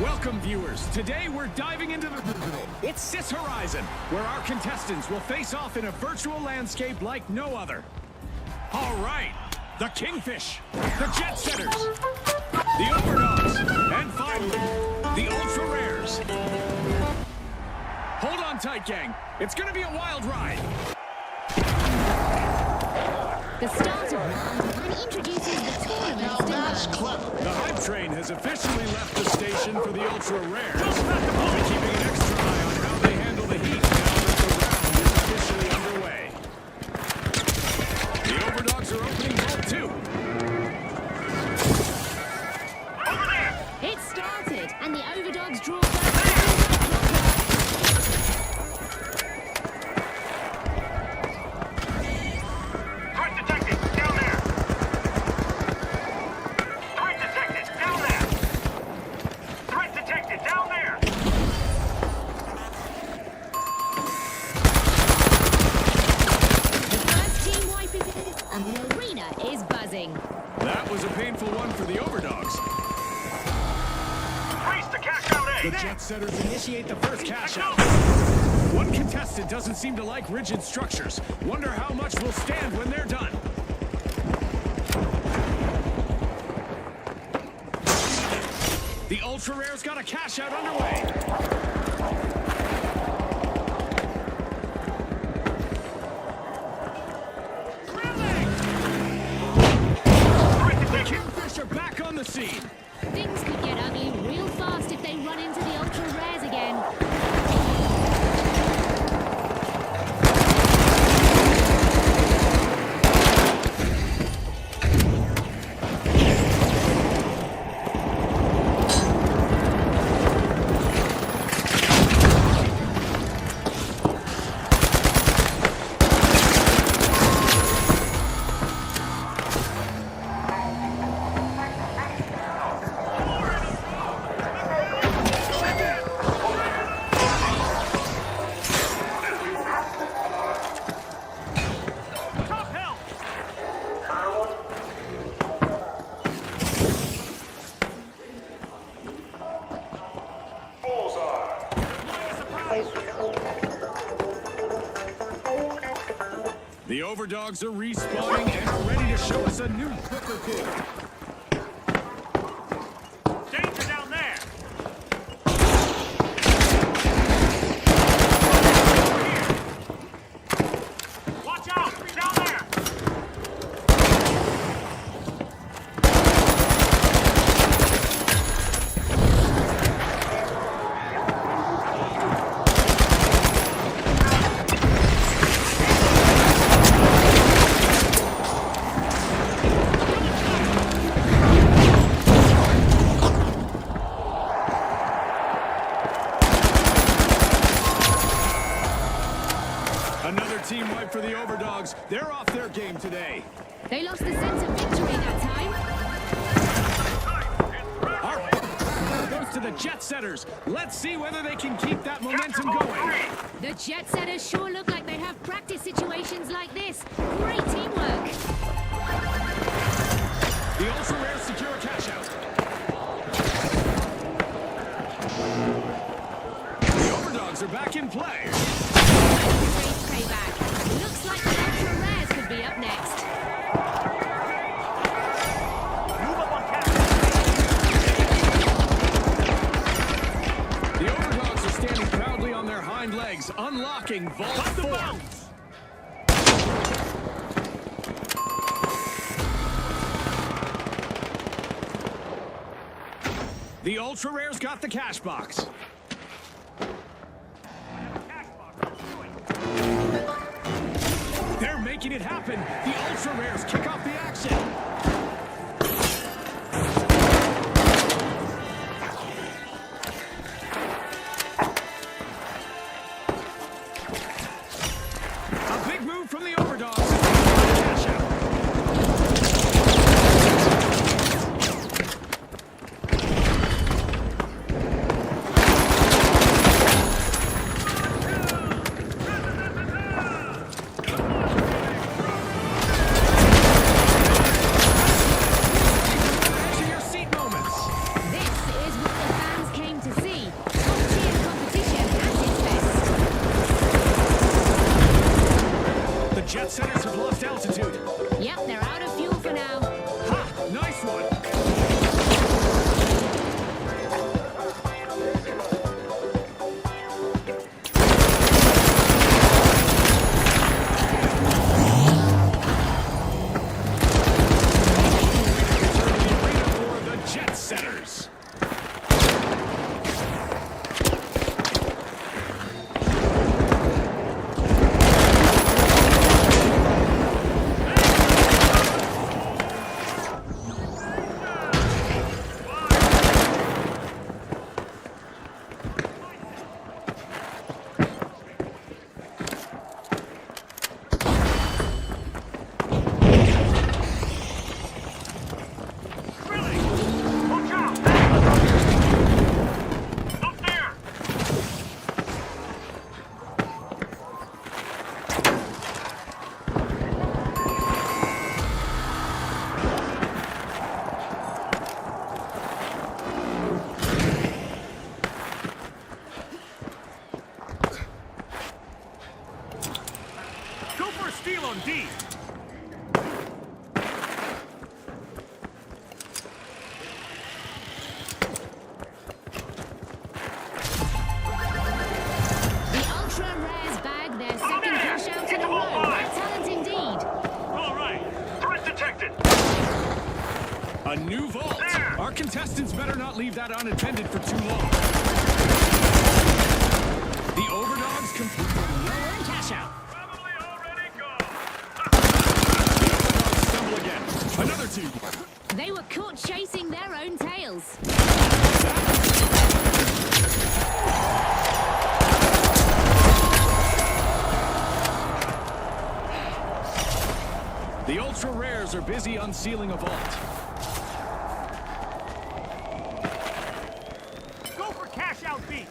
Welcome, viewers. Today we're diving into the... It's Sis Horizon, where our contestants will face off in a virtual landscape like no other. All right, the Kingfish, the Jet Setters, the Overdogs, and finally, the Ultra Rares. Hold on tight, gang. It's gonna be a wild ride. The starter round introduces the tournament. Now that's clever. The hype train has officially left the station for the Ultra Rares. I'll be keeping an extra eye on how they handle the heat now that the round is officially underway. The Overdogs are opening vault 2. Over there! It started, and the Overdogs draw That was a painful one for the Overdogs. Race to cash out A. The Jet Setters initiate the first cash out. One contestant doesn't seem to like rigid structures. Wonder how much will stand when they're done. The Ultra Rare's got a cash out underway. Kingfish are back on the scene. Things could get ugly real fast if they run into the Ultra Rares again. The Overdogs are respawning and are ready to show us a new Booker King. Danger down there. Watch out! Down there. Another team wipe for the Overdogs. They're off their game today. They lost the sense of victory that time. Our goes to the Jet Setters. Let's see whether they can keep that momentum going. The Jet Setters sure look like they have practice situations like this. Great teamwork. The Ultra Rares secure a cash out. The Overdogs are back in play. Great payback. Looks like the Ultra Rares could be up next. The Overdogs are standing proudly on their hind legs, unlocking Vault 4. The Ultra Rares got the cash box. They're making it happen. The Ultra Rares kick off the action. A big move from the Overdogs. Cash out. dangerous. Watch out! Up there! Go for a steal on D! The Ultra Rares bag their second cash out in a row. Great talent indeed. All right. Threat detected. A new vault. There. Our contestants better not leave that unattended for too long. The Overdogs complete their own cash out. Probably already gone. Overdogs stumble again. Another two. They were caught chasing their own tails. The Ultra Rares are busy unsealing a vault. Go for cash out B.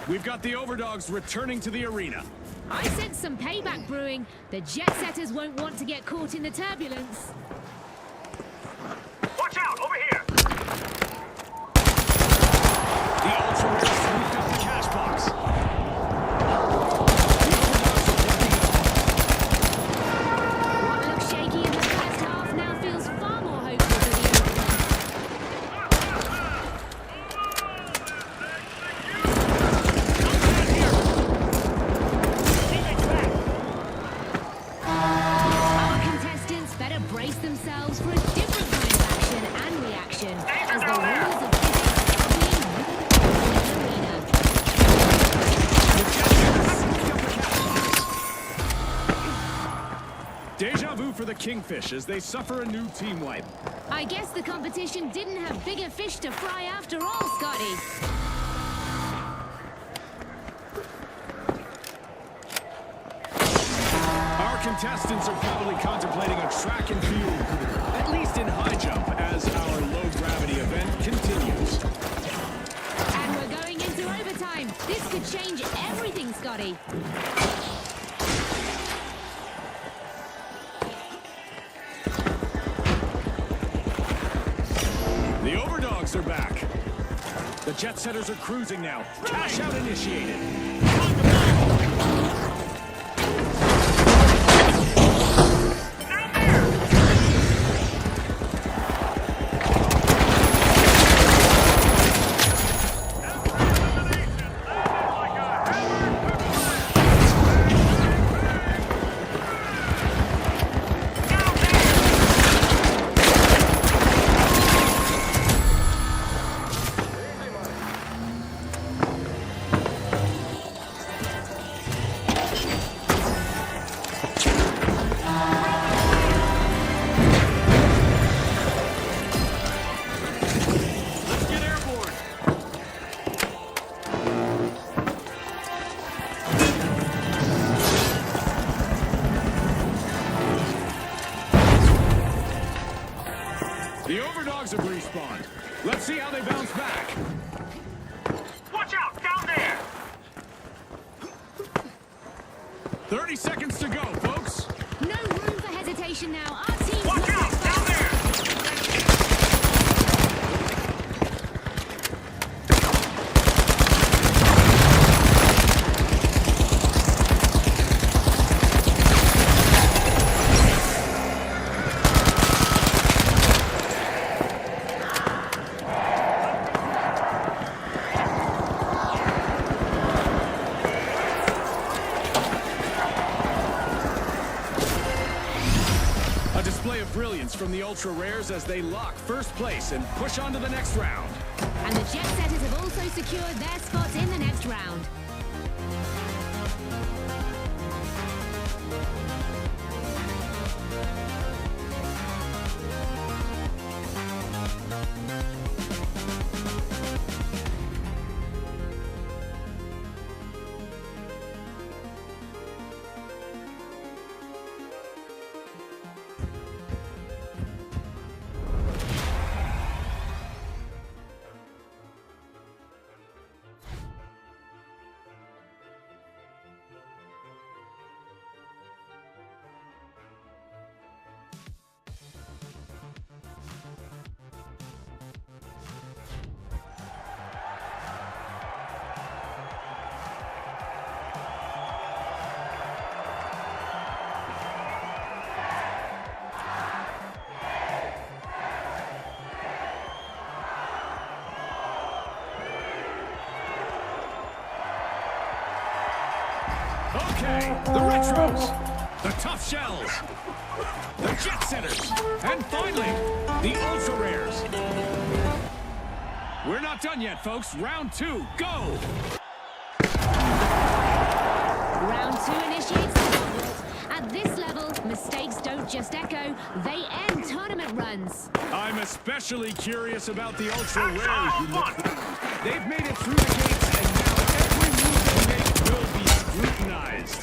We've got the Overdogs returning to the arena. I sense some payback brewing. The jet setters won't want to get caught in the turbulence. Watch out! Over here! The Ultra Rares sweep up the cash box. What looked shaky in the first half now feels far more hopeful for the Overdogs. Teammates back. Our contestants better brace themselves for a different kind of action and reaction as the rules of physics are being ruled in the arena. Deja vu for the Kingfish as they suffer a new team wipe. I guess the competition didn't have bigger fish to fry after all, Scotty. Our contestants are probably contemplating a track and field career, at least in high jump, as our low-gravity event continues. And we're going into overtime. This could change everything, Scotty. The Overdogs are back. The Jet Setters are cruising now. Cash out initiated. Down there! Like a hammer. Down there! Let's get airborne. The Overdogs have respawned. Let's see how they bounce back. Watch out! Down there! 30 seconds to go, folks. No room for hesitation now. Our team's Watch out! Down there! from the Ultra Rares as they lock first place and push on to the next round. And the Jet Setters have also secured their spots in the next round. Okay, the Retros, the Tough Shells, the Jet Setters, and finally, the Ultra Rares. We're not done yet, folks. Round 2, go! Round 2 initiates the gauntlet. At this level, mistakes don't just echo, they end tournament runs. I'm especially curious about the Ultra That's Rares. all You fun. They've made it through the gates, and now every move they make will be scrutinized.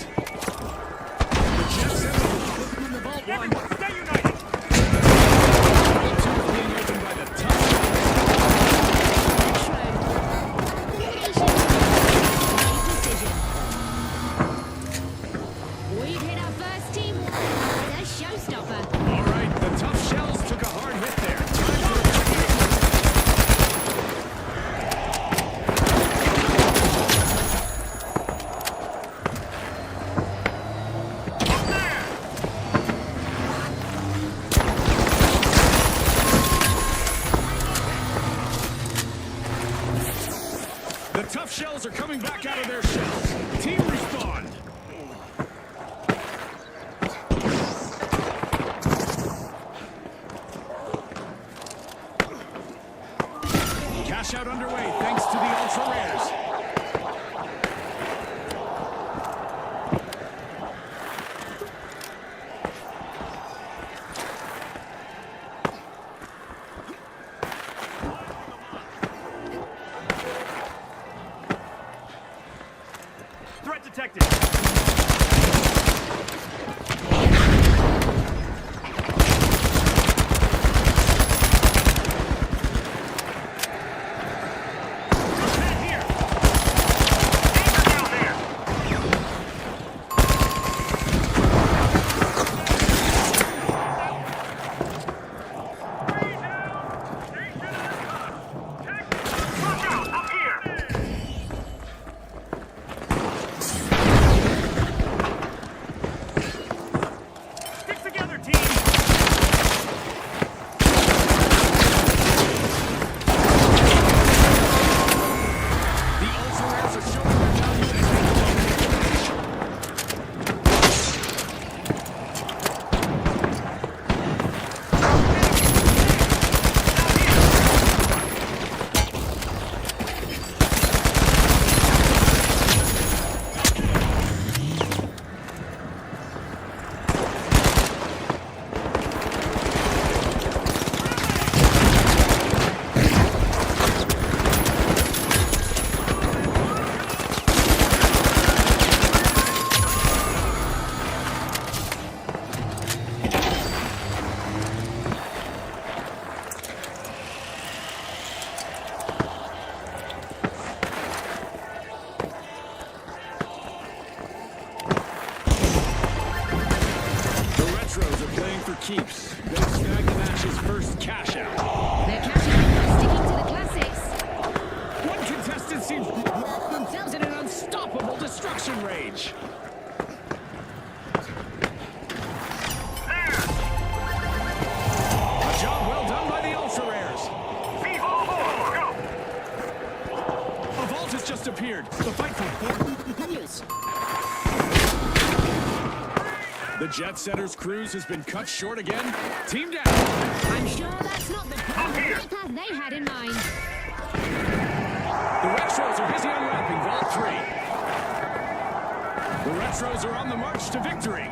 The Jet Setters will put them in the vault one. Everyone, stay united. Vault 2 is being opened by the Tough Shells. We've hit our first team. The showstopper. All right, the Tough Shells took a hard hit there. Time for a Up there. The Tough Shells are coming back out of their shells. Team respawn. Cash out underway thanks to the Ultra Rares. Threat detected. Head here. Anchor down there. Watch out, up here. Stick together, team. The Ultra Rares are showing their value as they The Retros are playing for keeps. They'll snag the match's first cash out. They're cashing in by sticking to the classics. One contestant seems to have themselves in an unstoppable destruction rage. There. A job well done by the Ultra Rares. V4, go. A vault has just appeared. The fight for continues. The Jet Setters' cruise has been cut short again. Team down. I'm sure that's not the path they had in mind. The Retros are busy unwrapping Vault 3. The Retros are on the march to victory.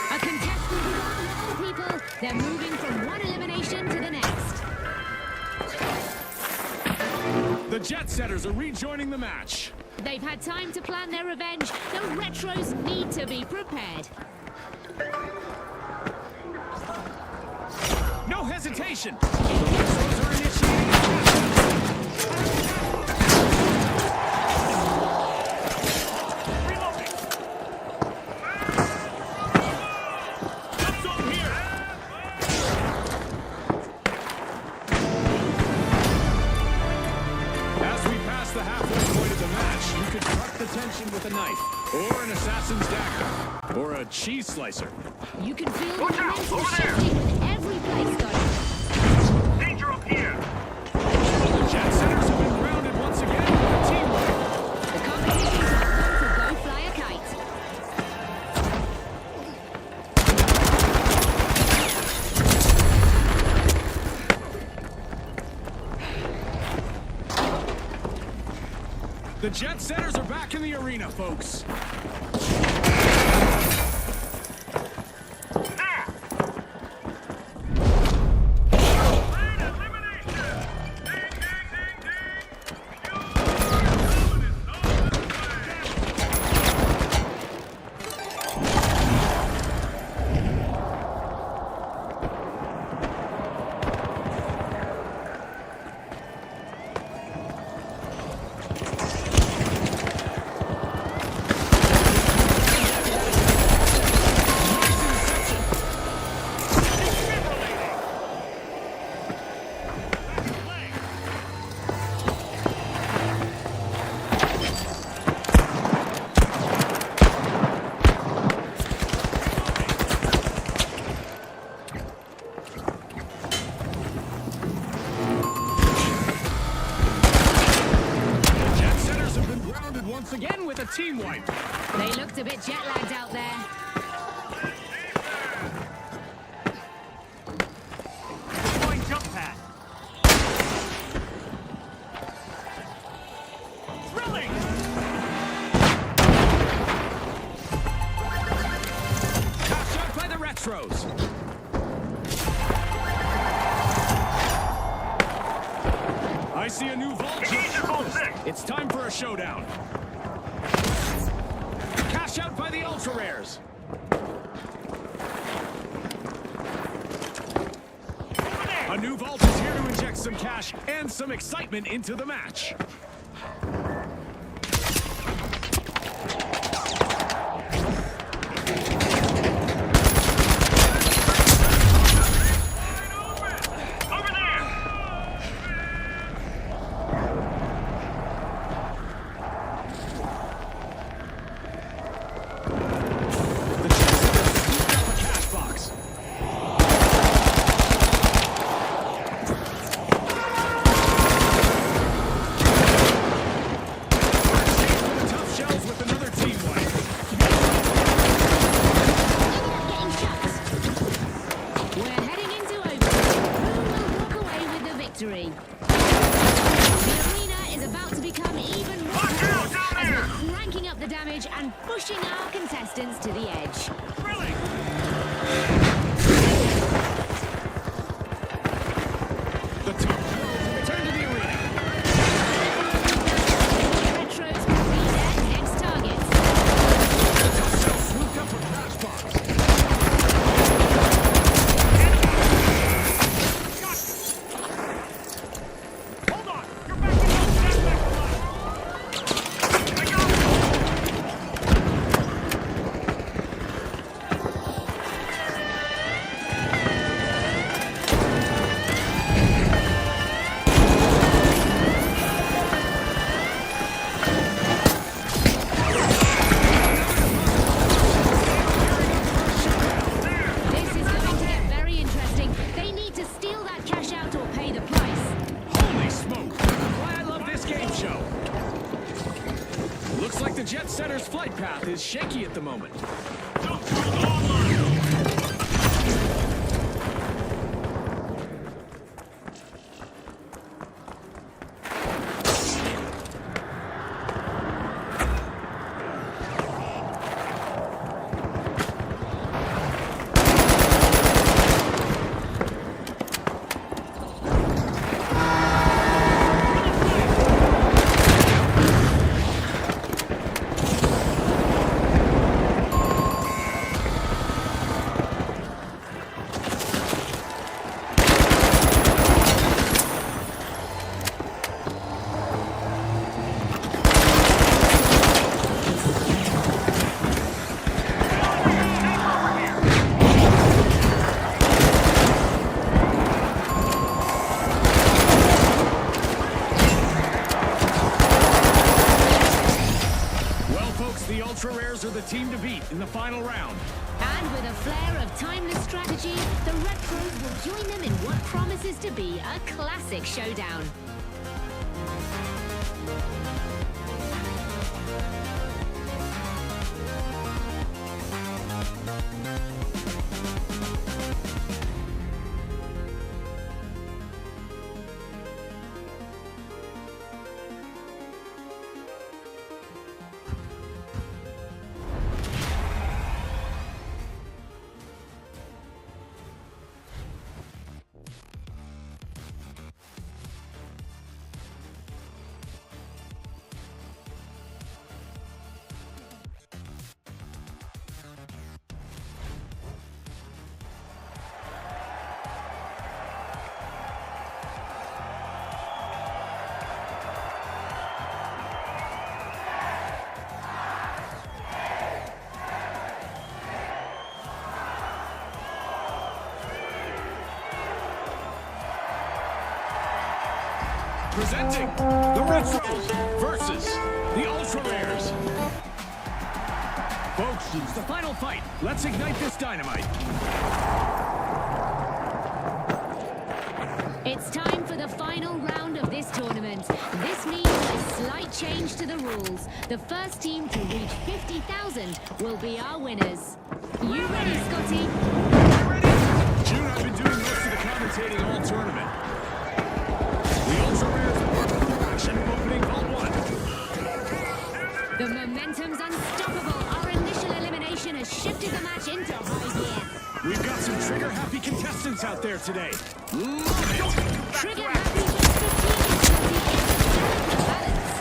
A contestant who people, they're moving from one elimination to the next. The Jet Setters are rejoining the match. They've had time to plan their revenge. The Retros need to be prepared. No hesitation. The Retros are initiating Reloading. That's over here. As we pass the halfway point of the match, you could cut the tension with a knife, or an assassin's dagger, or a cheese slicer. You can feel the Watch out, momentum over there. shifting with every play style. Danger up here. The Jet Setters have been grounded once again with a team win. The competition's on for Go Fly a Kite. The Jet Setters are back in the arena, folks. There. The Jet Setters have been grounded once again with a team wipe. They looked a bit jet-lagged out there. Deploying jump pad. Drilling. Caught shot by the Retros. I see a new vault. Engage at Vault 6. It's time for a showdown. Cash out by the Ultra Rares. A new vault is here to inject some cash and some excitement into the match. Over there. The Jet Setters scooped up a cash box. The tough shells with another team wipe. Getting shot. We're heading into overtime. Who will walk away with the victory? The arena is about to become even more Watch out tense down as there. we're cranking up the damage and pushing our contestants to the edge. Drilling. The top return to the arena. Retros will be their next targets. The tough shell swooped up a cash box. Hold on. You're back in the stand back to life. I got it. path is shaky at the moment. The Ultra Rares are the team to beat in the final round. And with a flair of timeless strategy, the Red Crows will join them in what promises to be a classic showdown. Presenting the Retros versus the Ultra Rares. Folks, it's the final fight. Let's ignite this dynamite. It's time for the final round of this tournament. This means a slight change to the rules. The first team to reach 50,000 will be our winners. You ready, Scotty? June, I've been doing most of the commentating all tournament. The Ultra Rares are action opening Vault 1. The momentum's unstoppable. Our initial elimination has shifted the match into high gear. We've got some trigger-happy contestants out there today. Love it! Trigger-happy gets the team, Scotty. It's balance.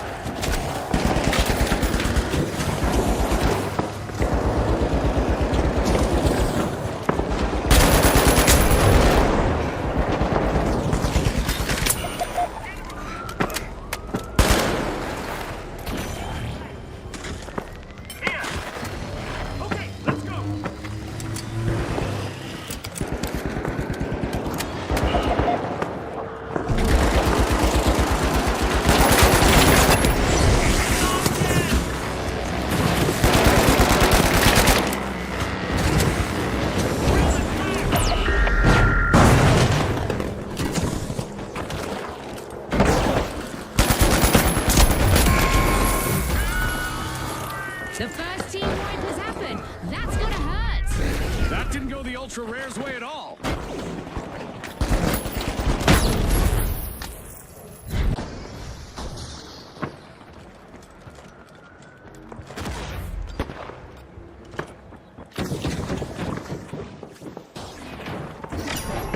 The first team wipe has happened. That's gonna hurt. That didn't go the Ultra Rares way at all.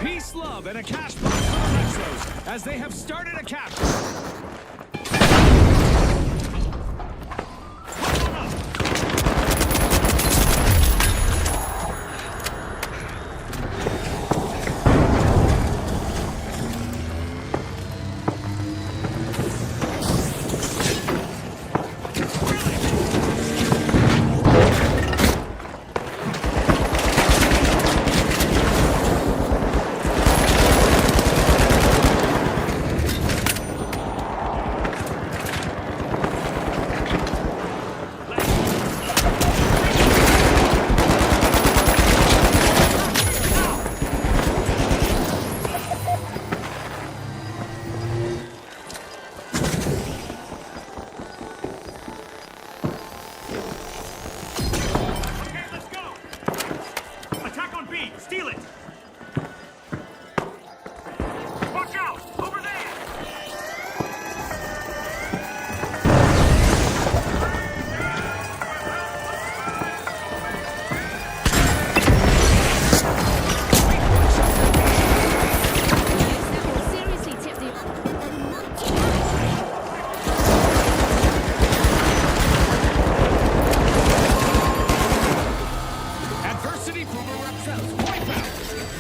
Peace, love, and a cash box for the Retros as they have started a capture. it! Watch out! Over there! Yes, that will seriously tip the... Adversity from a reptile's wipeout.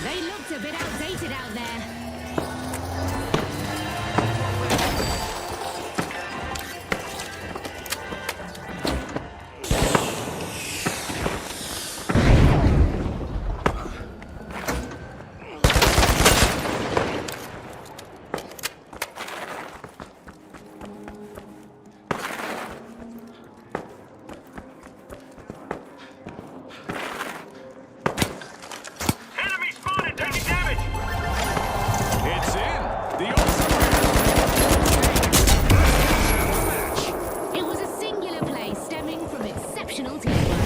They looked a bit outdated out there. Enemy spotted taking damage! It's in. The Ultra Rares. It was a singular play stemming from exceptional teamwork.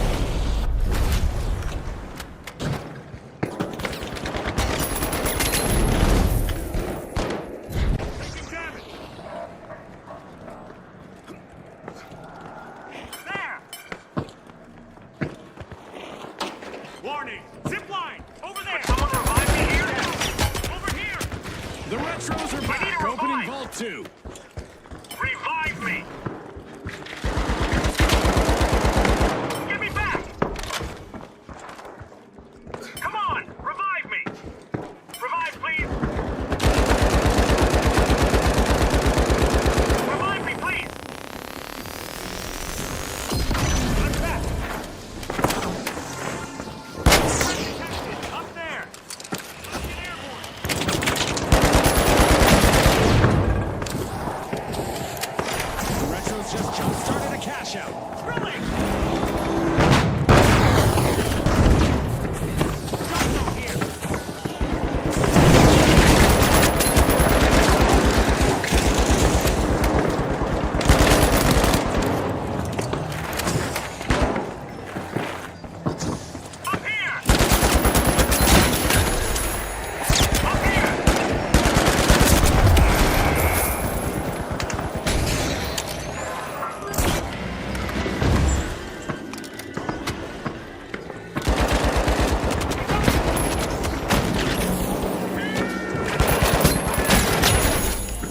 Taking damage! There! Warning! Zip line! Over there! Someone revive me here! Over here! The Retros are I need back, a opening revive. Vault 2. Revive me! Get me back! Come on! Revive me! Revive, please! Revive me, please! I'm back! Detected! Up there! Let's get airborne! The Retros just jump-started a cash out. Drilling! Gunno here! Up here! Up here!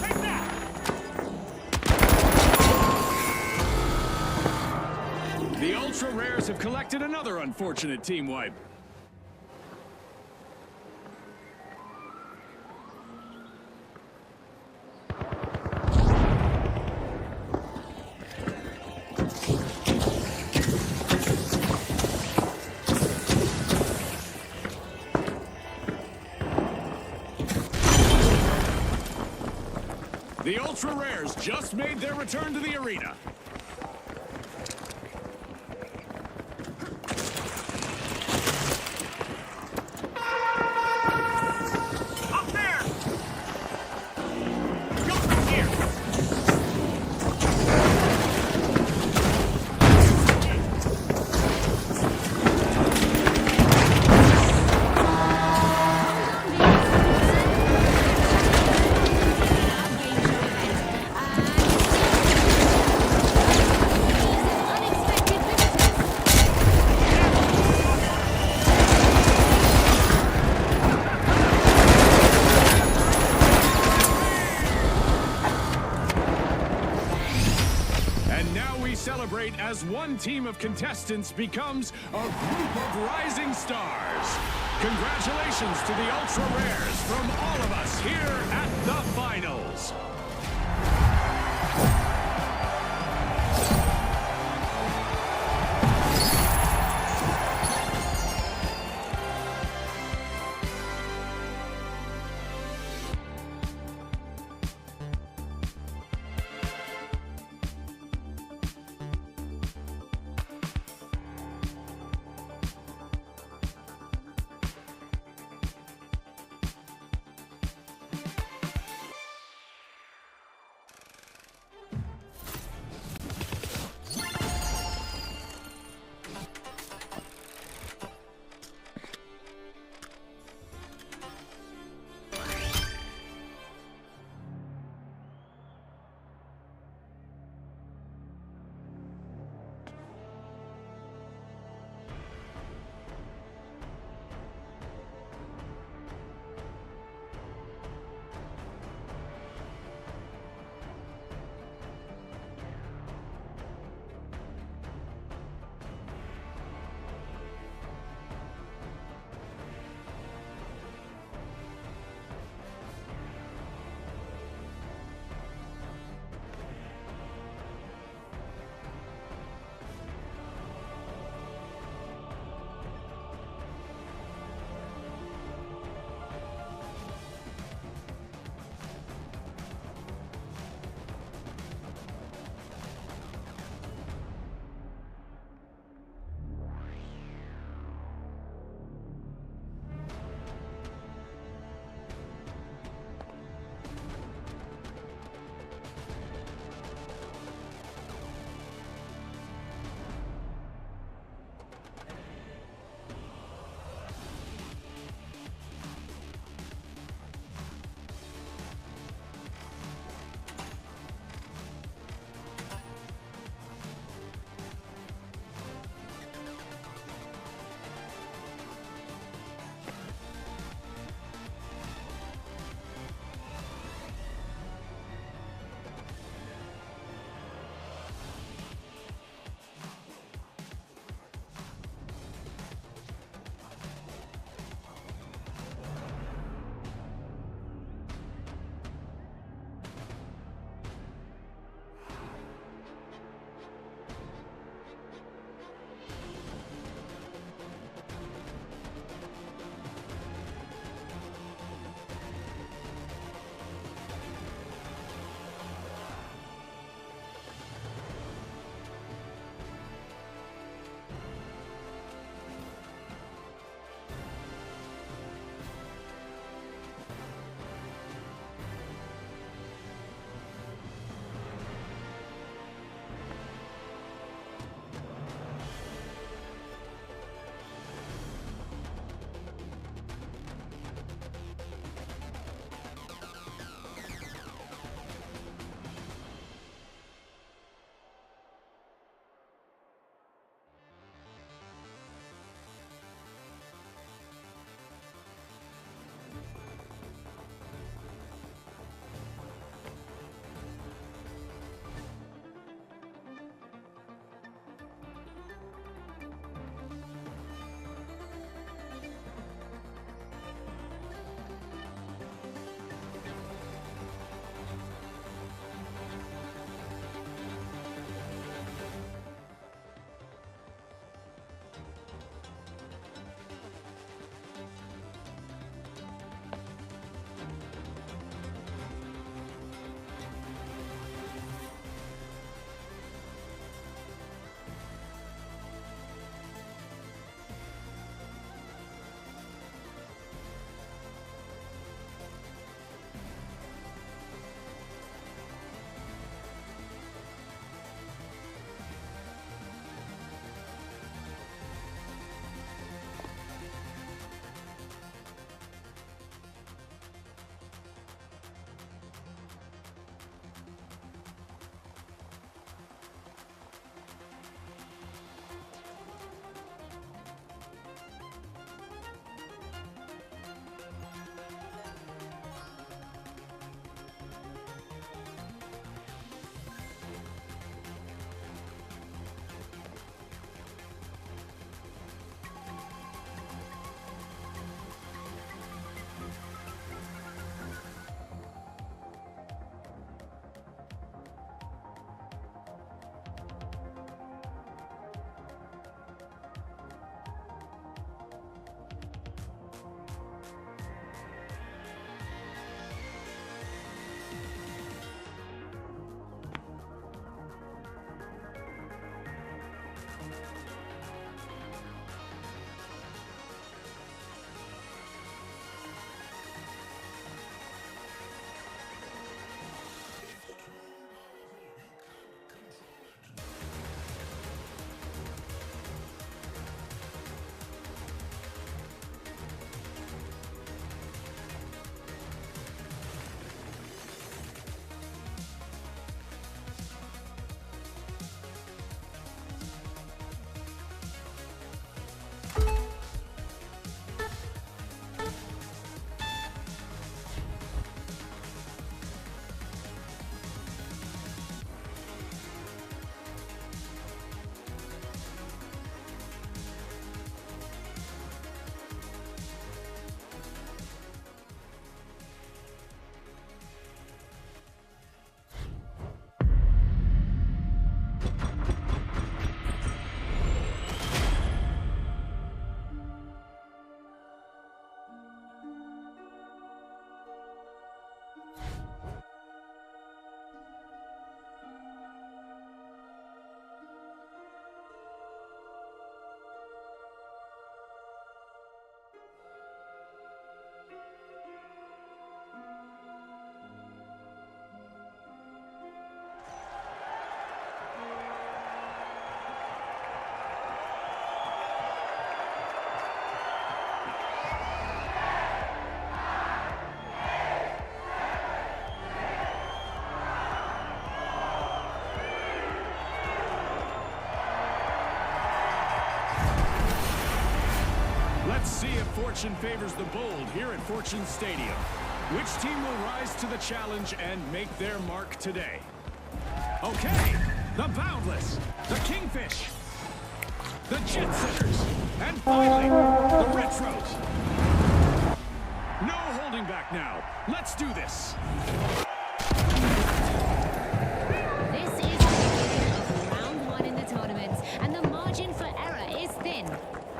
Take that! The Ultra Rares have collected another unfortunate team wipe. The Ultra Rares just made their return to the arena. Up there! Go from here! And now we celebrate as one team of contestants becomes a group of rising stars. Congratulations to the Ultra Rares from all of us here at the finals. fortune favors the bold here at Fortune Stadium. Which team will rise to the challenge and make their mark today? Okay, the Boundless, the Kingfish, the Jet Setters, and finally, the Retros. No holding back now. Let's do this. This is the beginning of round one in the tournament, and the margin for error is thin.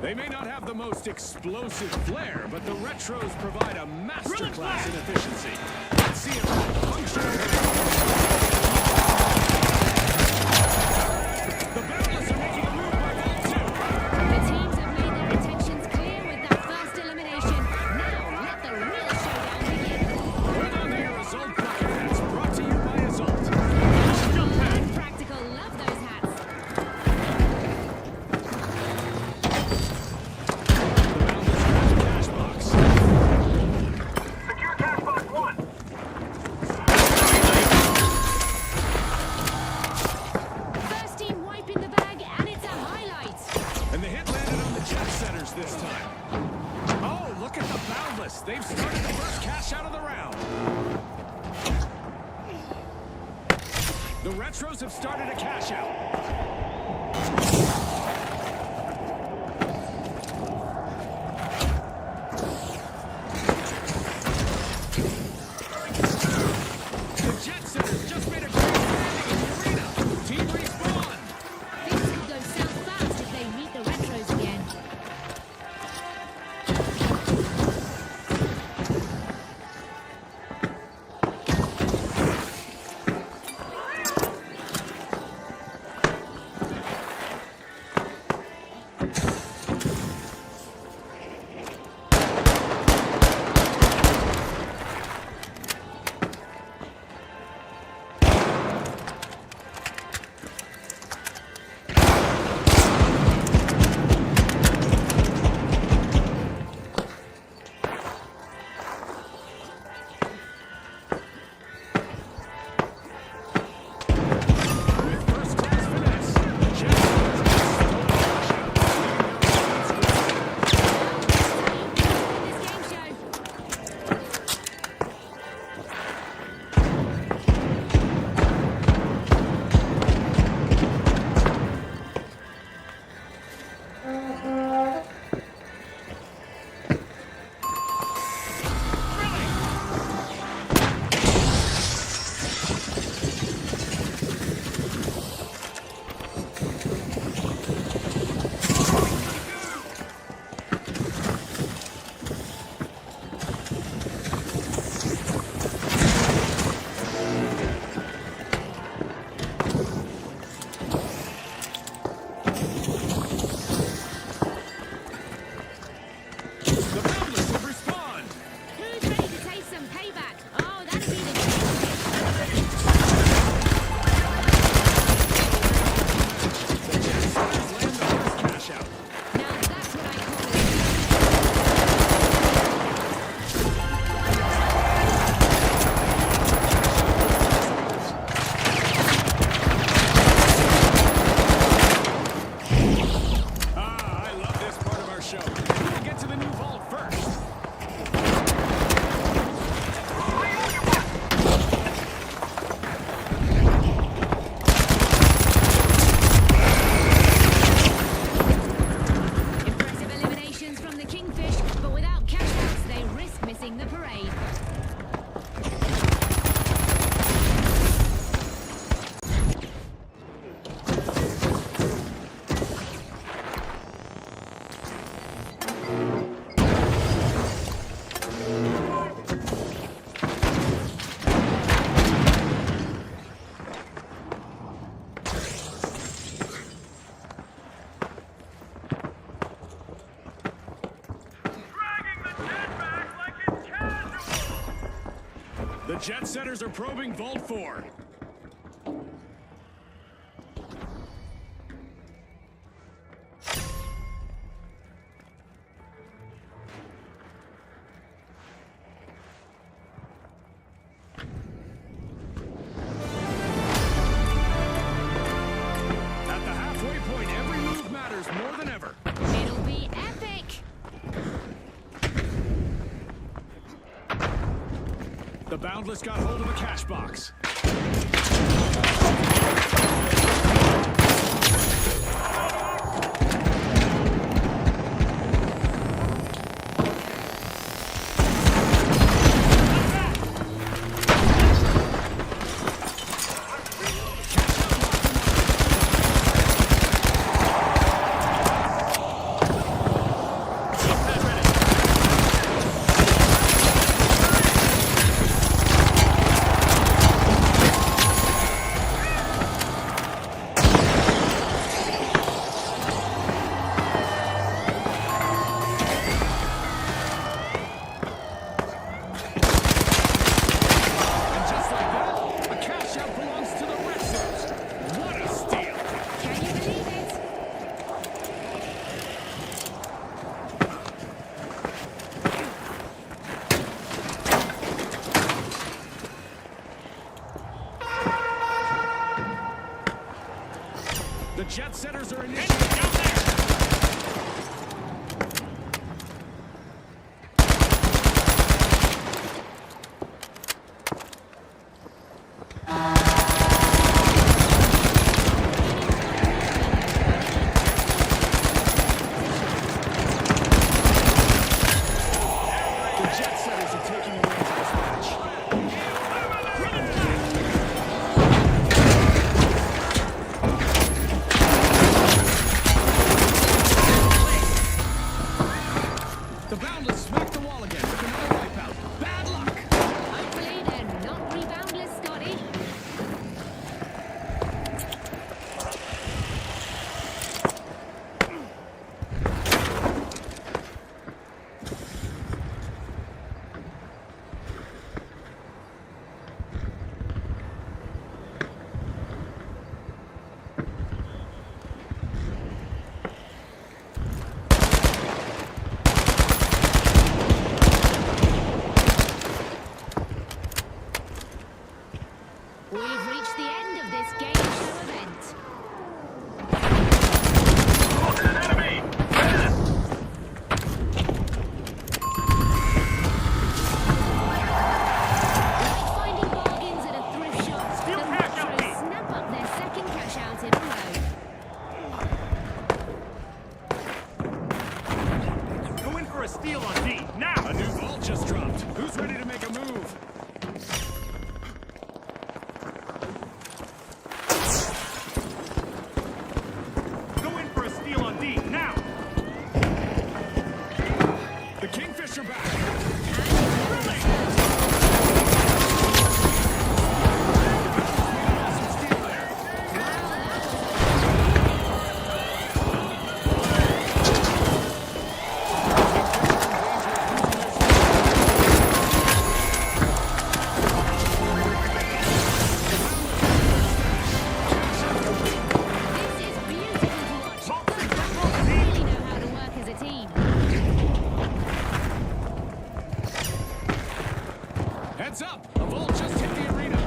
They may not have the most explosive flair, but the Retros provide a masterclass in efficiency. Let's see if that functions. The Boundless are making a move by Vault 2. The teams have made their intentions clear with that first elimination. Now, let the real showdown begin. Hold on to your Azult bucket hats, brought to you by Azult. And practical, love those hats. Cash box. Secure cash box 1. First team wiping the bag, and it's a highlight. And the hit landed on the Jet Setters this time. Oh, look at the Boundless. They've started the first cash out of the round. The Retros have started a cash out. The Jet Setters just made a great landing in the arena. Team respawn. Things could go south fast if they meet the Retros again. With first-class finesse, the Jet Setters have stolen the cash out, leaving their offense This game show. The Boundless have respawned. Who's ready to take some payback? Oh, that'll be the The Jet Setters land the first cash out. Now that's what I call it. Ah, I love this part of our show. We'll get to the new vault first. Impressive eliminations from the Kingfish, but without cash outs, they risk missing the parade. Dragging the jet back like it's casual. The Jet Setters are probing Vault 4. At the halfway point, every move matters more than ever. It'll be epic. The Boundless got hold of a cash box. And just like that, a cash out belongs to the Retros. What a steal! Can you believe it? The Jet Setters are Enemy initiating. down there! The Jet Setters are taking the reins of this match. The Boundless smack the wall again with another wipeout. Bad luck! Hopefully they're not reboundless, Scotty. We've reached the end of this game show event. Finding bargains at a thrift shop, Steal the cash out, Retros Pete. snap up their second cash out in a row. Go in for a steal on D, now! A new vault just dropped. Who's ready to make a move? Go in for a steal on D, now! The Kingfish are back. Awesome steal there. This is beautiful to watch. The Boundless really know how to work as a team. Heads up! A vault just hit the arena.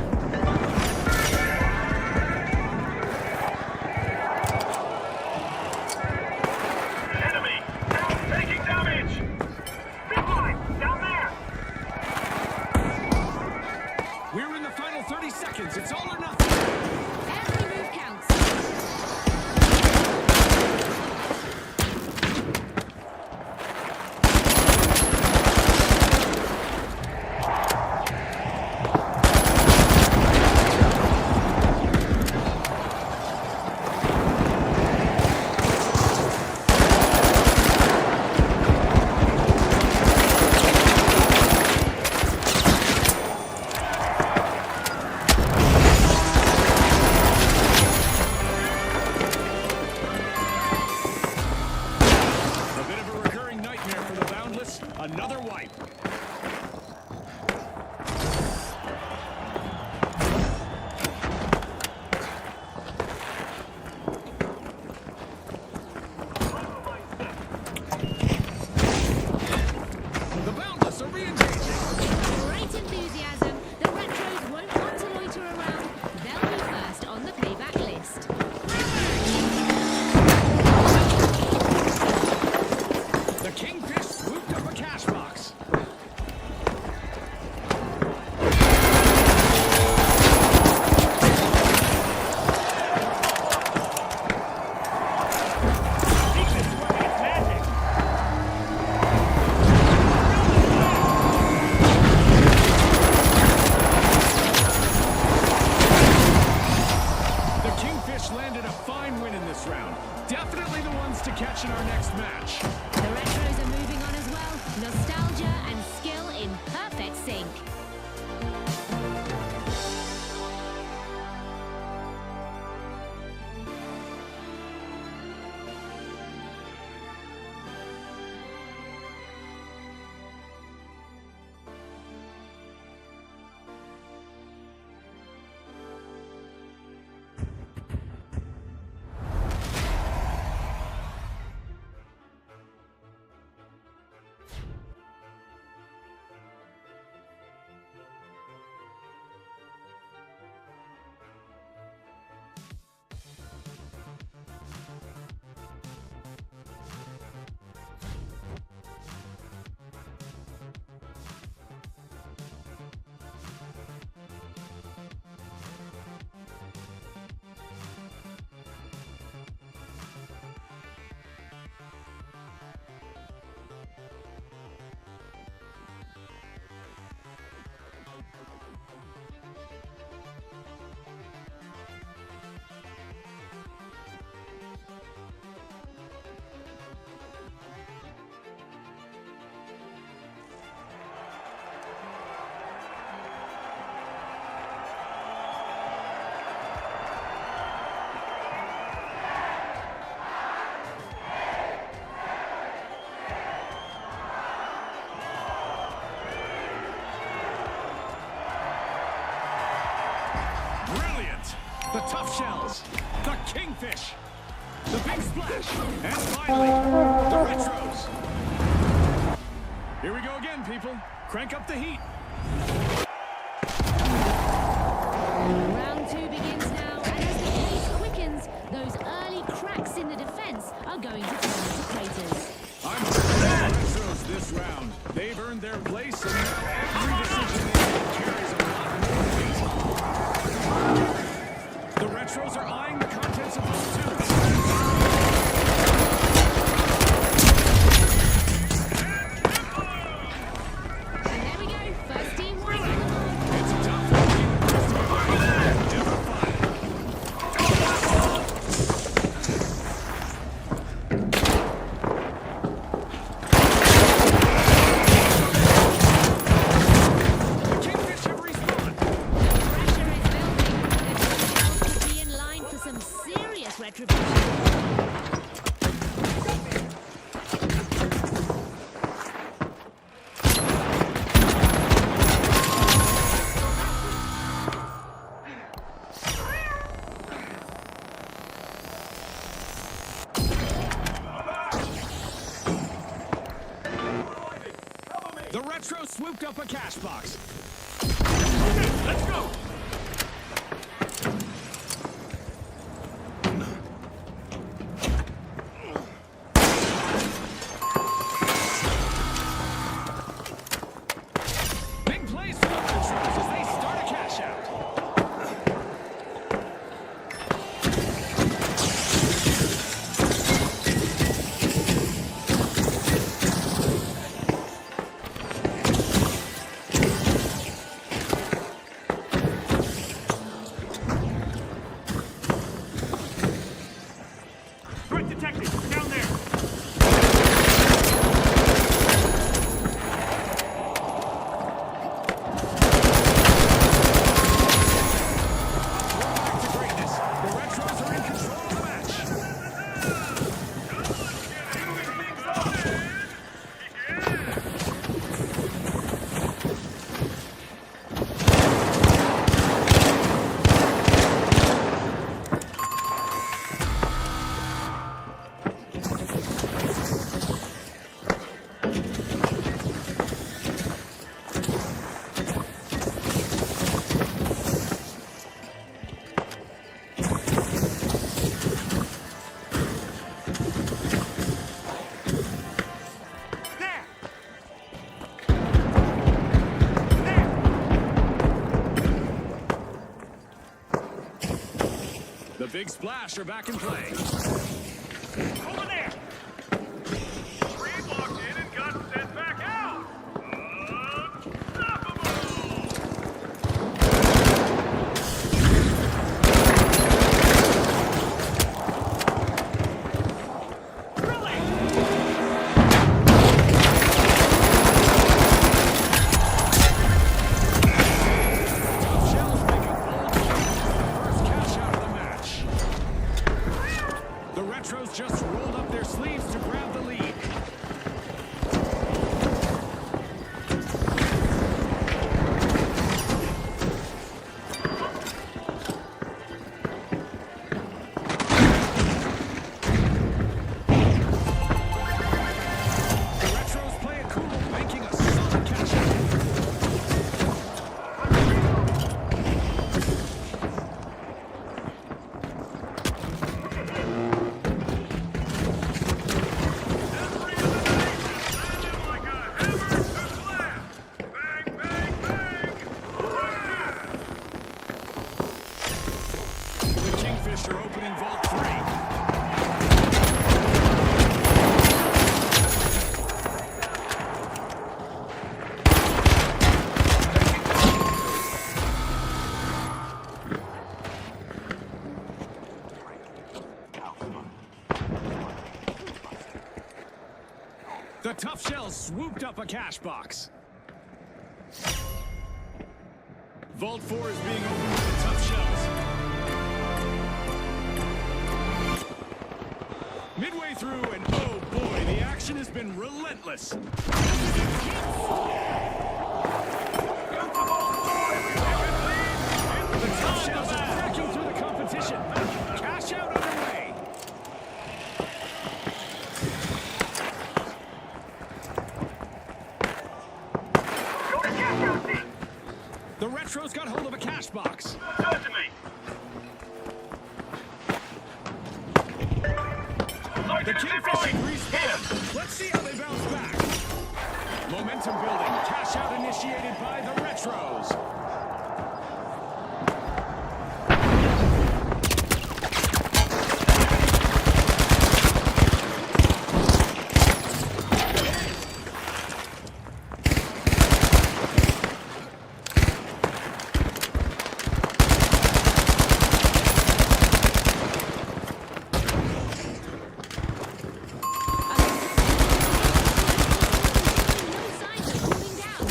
Enemy! Taking damage! Behind! Down there! We're in the final 30 seconds. It's all or nothing. Every move counts. A bit of a recurring nightmare for the Boundless. Another wipe. The Boundless are re-engaging. Great enthusiasm. The Retros won't want to loiter around. They'll be first on the payback list. The Kingfish swooped up a cash box. Brilliant. The tough shells. The kingfish. The big splash. And finally, the retros. Here we go again, people. Crank up the heat. Round 2 begins now, and as the pace quickens, those early cracks in the defense are going to turn into craters. I'm proud of the retros this round. They've earned their place, and now every decision they make carries a lot more weight. The retros are eyeing the contents of those tubes. And there we go, first team wins. It's a tough one. First to be never fun. The kingfish have respawned. Pressure is building. The Shells could be in line for some serious retribution. The retro swooped up a cash box. Let's go! Big plays for the retros as they start a cash out. Threat detected. Down there. Back to greatness. The retros are in control of the match. There! The big splash are back in play. Over there! Three locked in and got sent back out! Unstoppable! Tough shells make a bold first cash out of the match. The retros just rolled up their sleeves to grab the lead. The retros play it cool, making a solid cash out. Like a hammer to slam! Bang, bang, bang! The Kingfish are opening Vault 3. The tough shells swooped up a cash box. Vault 4 is being opened by the tough shells. Midway through, and oh boy, the action has been relentless. The The tough shells are The Retros got hold of a cash box. Show it to me. The Kingfish respawn. Let's see how they bounce back. Momentum building. Cash out initiated by the Retros. No signs of cooling down.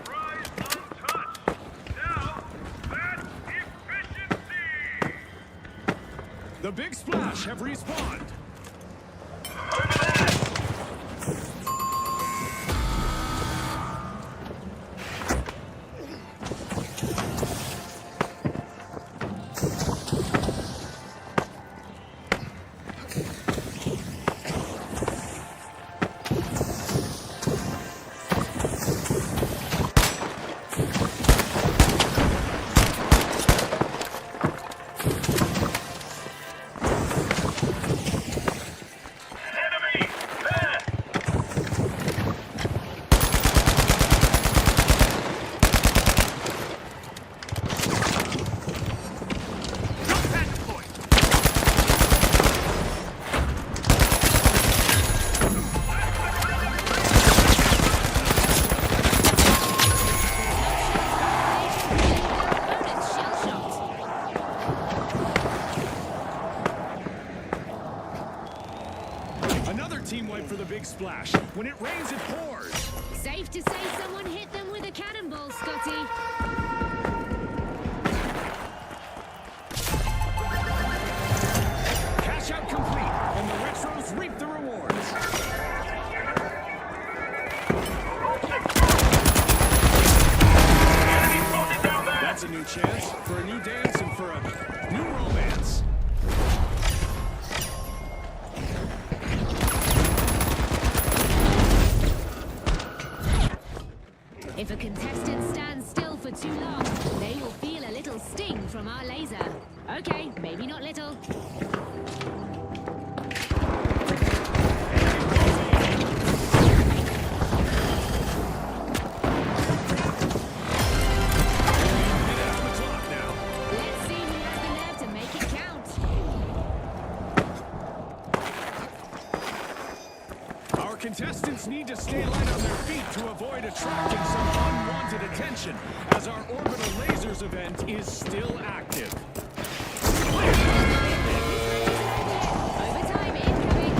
Rise untouched. Now, that's efficiency. The Big Splash have respawned. Enemy there. Contact point. Opponent's shell shocked. Another team wipe for the Big Splash. When it rains, it pours. Safe to say someone hit them with a cannonball, Scotty. Cash out complete, and the Retros reap the rewards. Enemy posted down there. That's a new chance for a new dance and for a new romance. If a contestant stands still for too long, they will feel a little sting from our laser. Okay, maybe not little. Minute on the clock now. Let's see who has the nerve to make it count. Our contestants need to stay light on their feet to avoid attracting some unwanted attention, as our Orbital Lasers event is still active. Overtime incoming.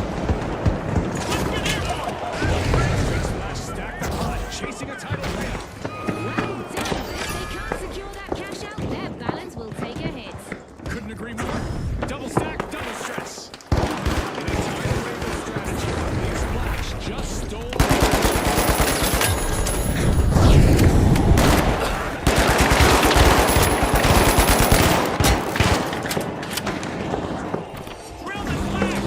Big Splash stacked the hunt, chasing a title payoff. Well done. If they can't secure that cash out, their balance will take a hit. Couldn't agree more. Double stack, double stress. In a title waiver strategy, Big Splash just stole. Drill the flag.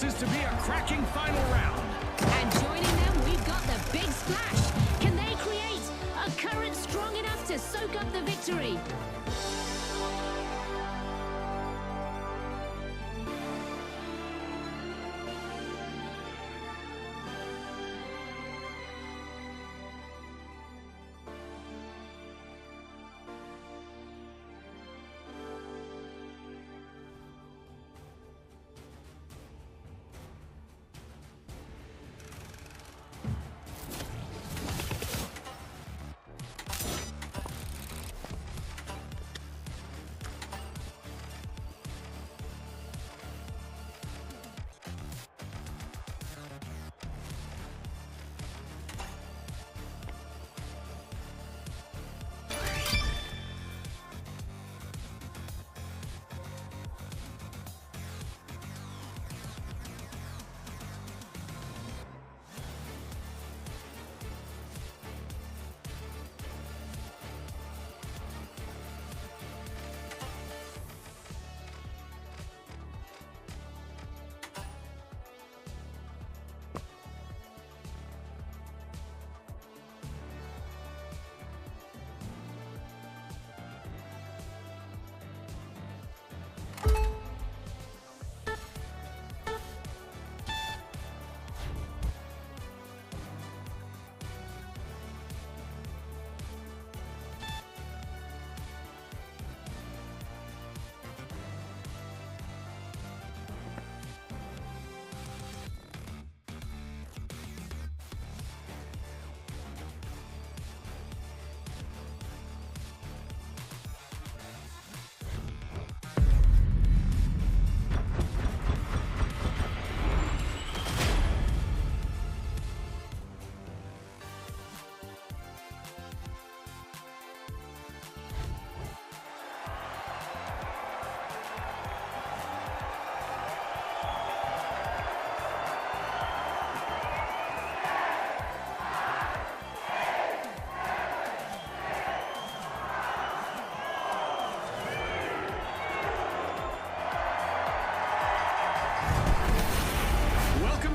promises to be a cracking final round. And joining them, we've got the big splash. Can they create a current strong enough to soak up the victory?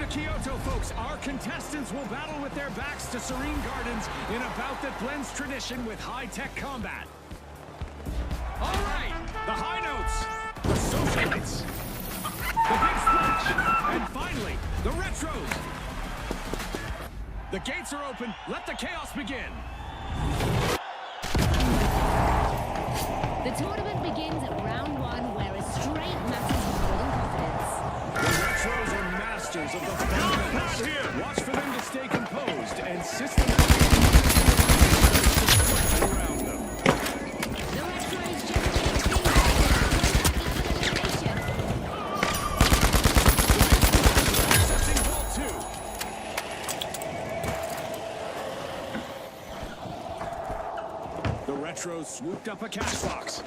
Kyoto, folks, our contestants will battle with their backs to Serene Gardens in a bout that blends tradition with high-tech combat. All right, the high notes, the socialites, the big splash, and finally, the retros. The gates are open. Let the chaos begin. The tournament begins at round one, where a straight matters more than confidence. The retros are masters of the fundamentals. Watch for them to stay composed and systematically around them. The retros generate things like elimination. Accessing Vault 2. The retros swooped up a cash box.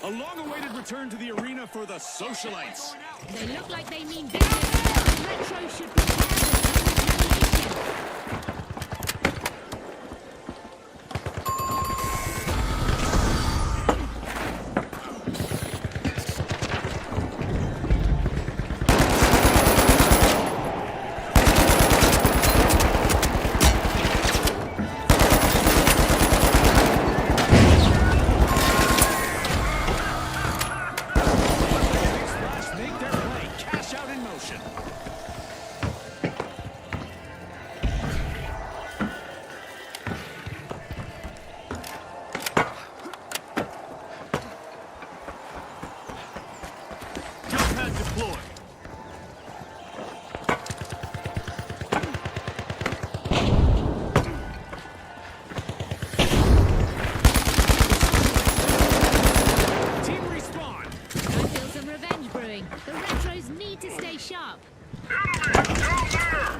A long-awaited return to the arena for the socialites. They look like they mean business. Retro should be sharp. Enemy down there!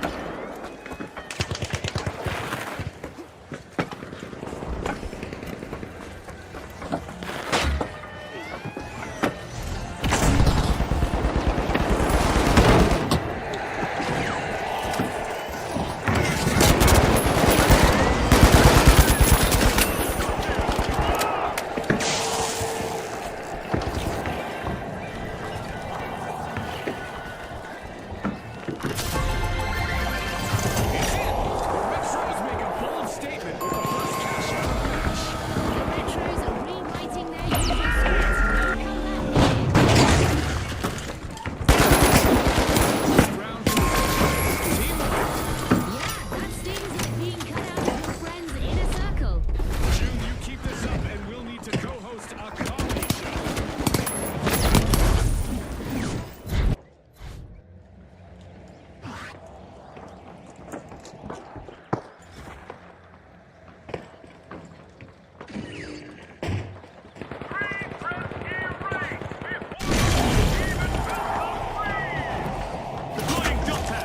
Retros make a bold statement with the first cash out of the match. The Retros are rewriting their usual script. Round to the team wiped. Yeah, that stings it being cut out of your friend's inner circle. June, you keep this up and we'll need to co-host a comedy show. Deploying Delta.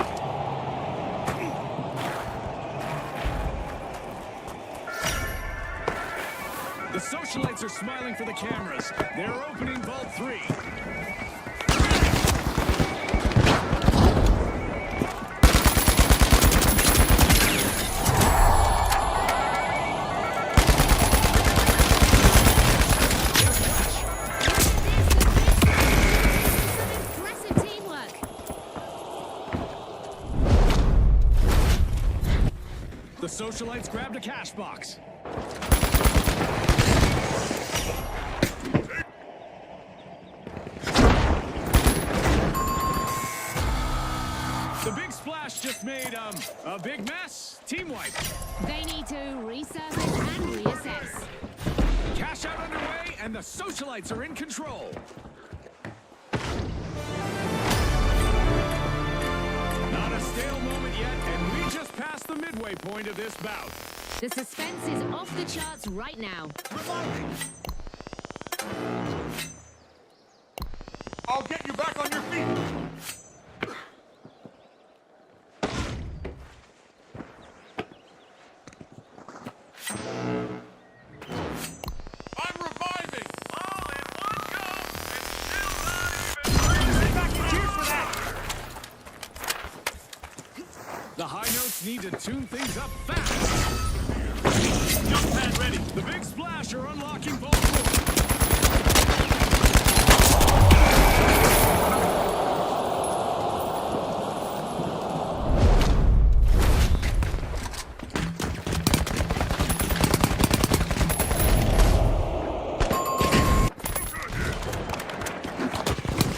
The socialites are smiling for the cameras. They're opening Vault 3. Impressive teamwork. The socialites grabbed a cash box. The big splash just made a big mess. Team wipe. They need to resurface and reassess. Cash out underway, and the socialites are in control. Not a stale moment yet, and we just passed the midway point of this bout. The suspense is off the charts right now. I'll get you back on your feet! I'm reviving! All in one go, and still not even... Sit back and cheers for that! The high notes need to tune things up fast. Jump pad ready. The big splash are unlocking Vault 4.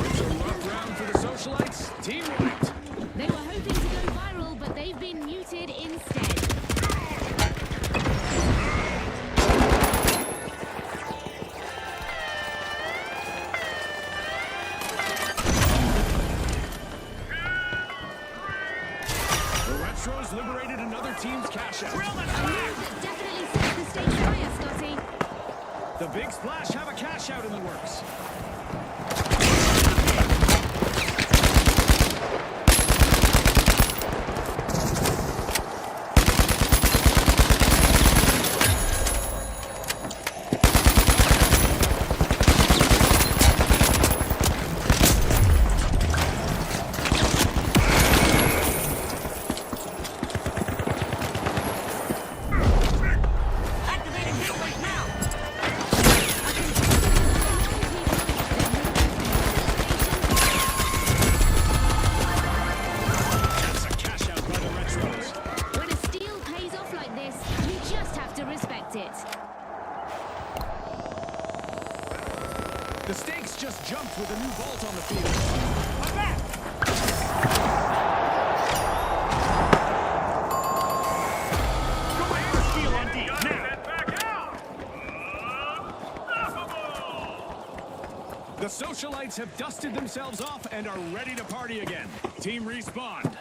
It's a rough round for the socialites. Team wiped. They were hoping to go viral, but they've been muted instead. The Retros liberated another team's cash out. A move that definitely sets the stakes higher, Scotty. The big splash have a cash out in the works. Activating middleweight now! That's a cash out by the Retros. When a steal pays off like this, you just have to respect it. The stakes just jumped with a new vault on the field. I'm back! Go ahead for steal on D, now! The socialites have dusted themselves off and are ready to party again. Team respawned.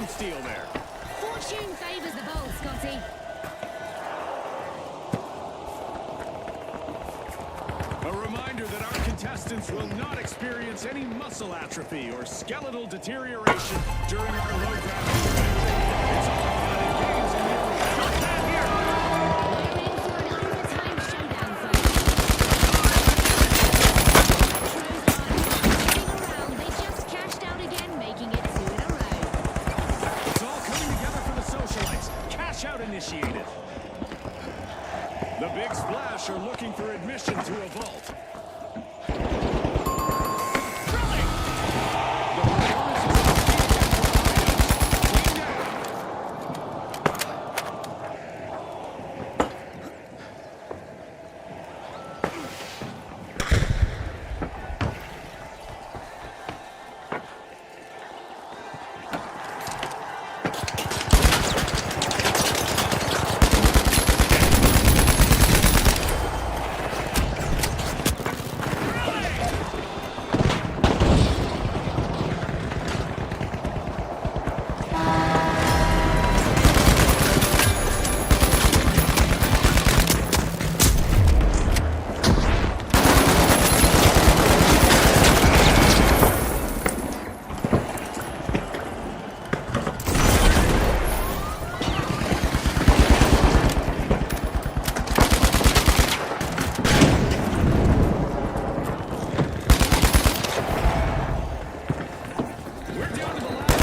takedown steal there. Fortune favors the bold, Scotty. A reminder that our contestants will not experience any muscle atrophy or skeletal deterioration during our low gravity event. It's all fun and games in the arena. Not bad here. We're in for an overtime showdown, folks. Around, they just cashed out again, making it 2 in a row. It's all coming together for the socialites. Cash out initiated. The Big Splash are looking for admission to a vault. Drilling! The performance is clean down. We're down to the last.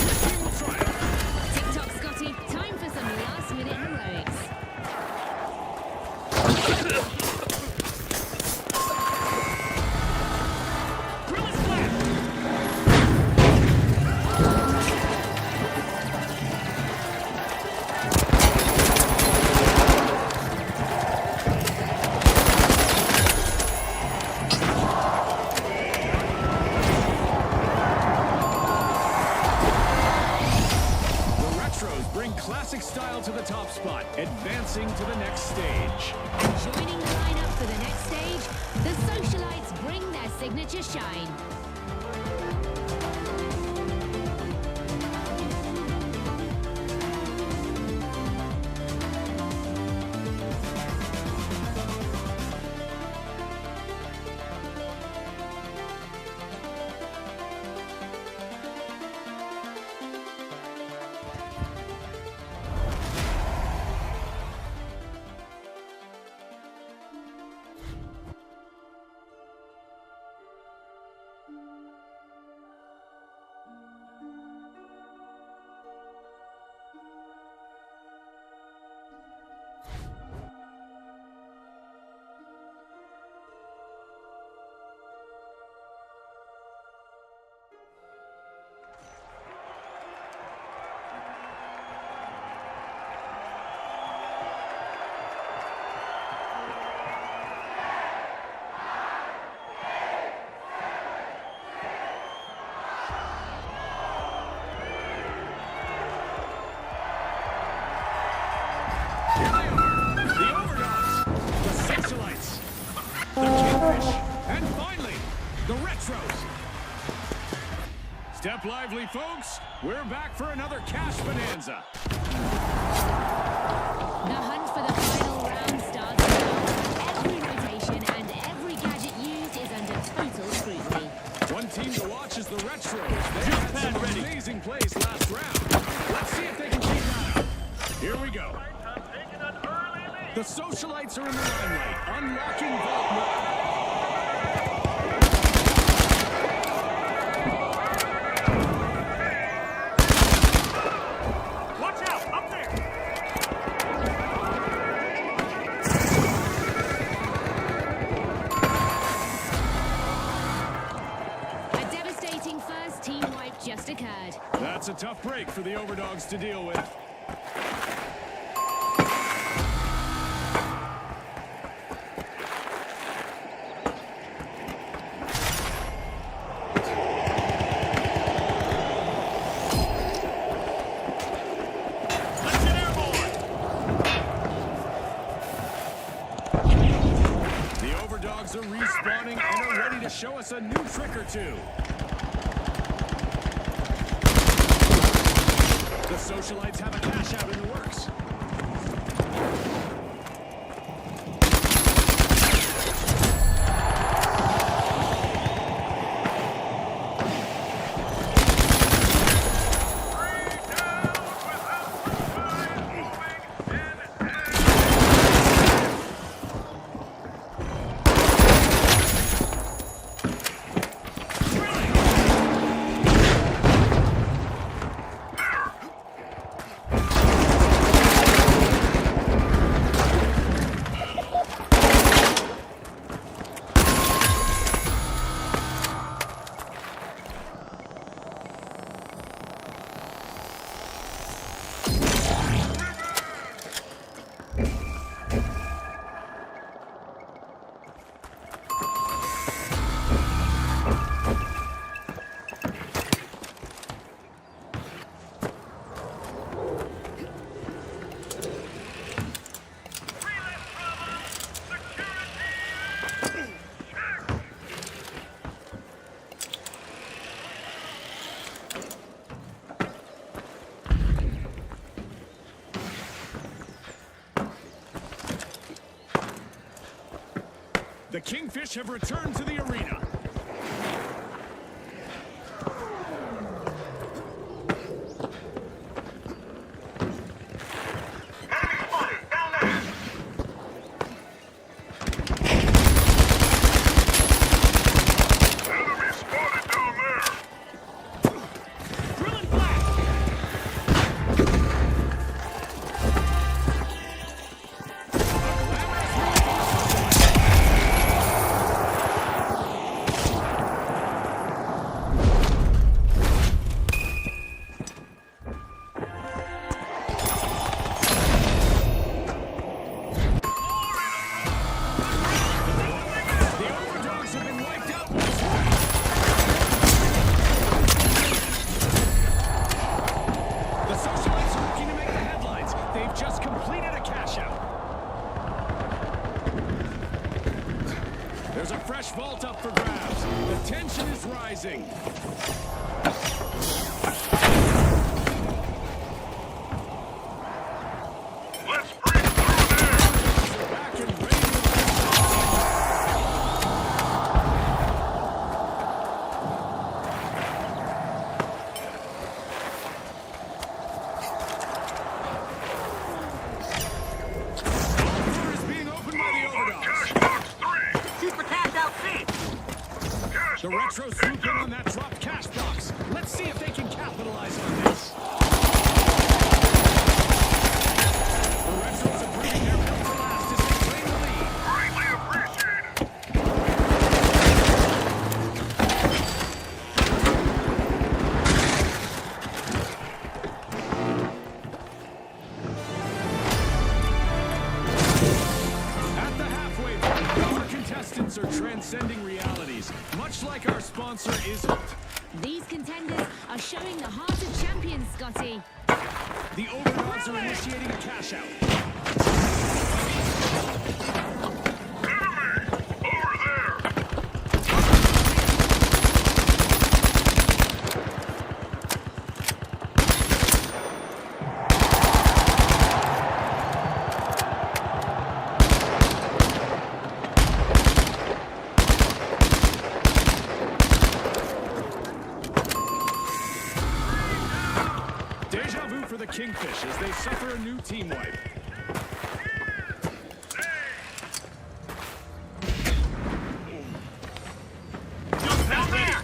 Which team will triumph? Tick-tock, Scotty. Time for some last-minute heroics. Grill is flat. The Retros bring classic style to the top spot, advancing to the next stage. And joining the lineup for the next stage, the socialites bring their signature shine. Here they are, the Overdogs, the Socialites, the Kingfish, and finally, the Retros. Step lively, folks. We're back for another cash bonanza. The hunt for the final round starts now. Every rotation and every gadget used is under total scrutiny. One team to watch is the Retros. They had some amazing plays last round. Let's see if they can keep that up. Here we go. The Socialites are in the limelight, unlocking Vault mode. Watch out! Up there! A devastating first team wipe just occurred. That's a tough break for the Overdogs to deal with. Let's get airborne! The Overdogs are respawning and are ready to show us a new trick or two. socialites have a cash out in the works. The Kingfish have returned to the arena. Enemy spotted down there. Drilling blast! The overdogs have been wiped out once more. The socialites are looking to make the headlines. They've just completed a cash out. There's a fresh vault up for grabs. The tension is rising. Let's break through there. They're back and ready to Door is being opened by the overdogs. Cash box 3. Shoot for cash out C. Cash The box retros swoop in on that dropped cash box. Let's see if they can capitalize on this. The retros are bringing their point to last as they claim the lead. greatly appreciated. At the halfway point, our contestants are transcending realities, much like our sponsor Isn't. These contenders are showing the heart of champions, Scotty. The overdogs are initiating a cash out. Enemy over there. Deja vu for the Kingfish as they suffer a new team wipe. Down there.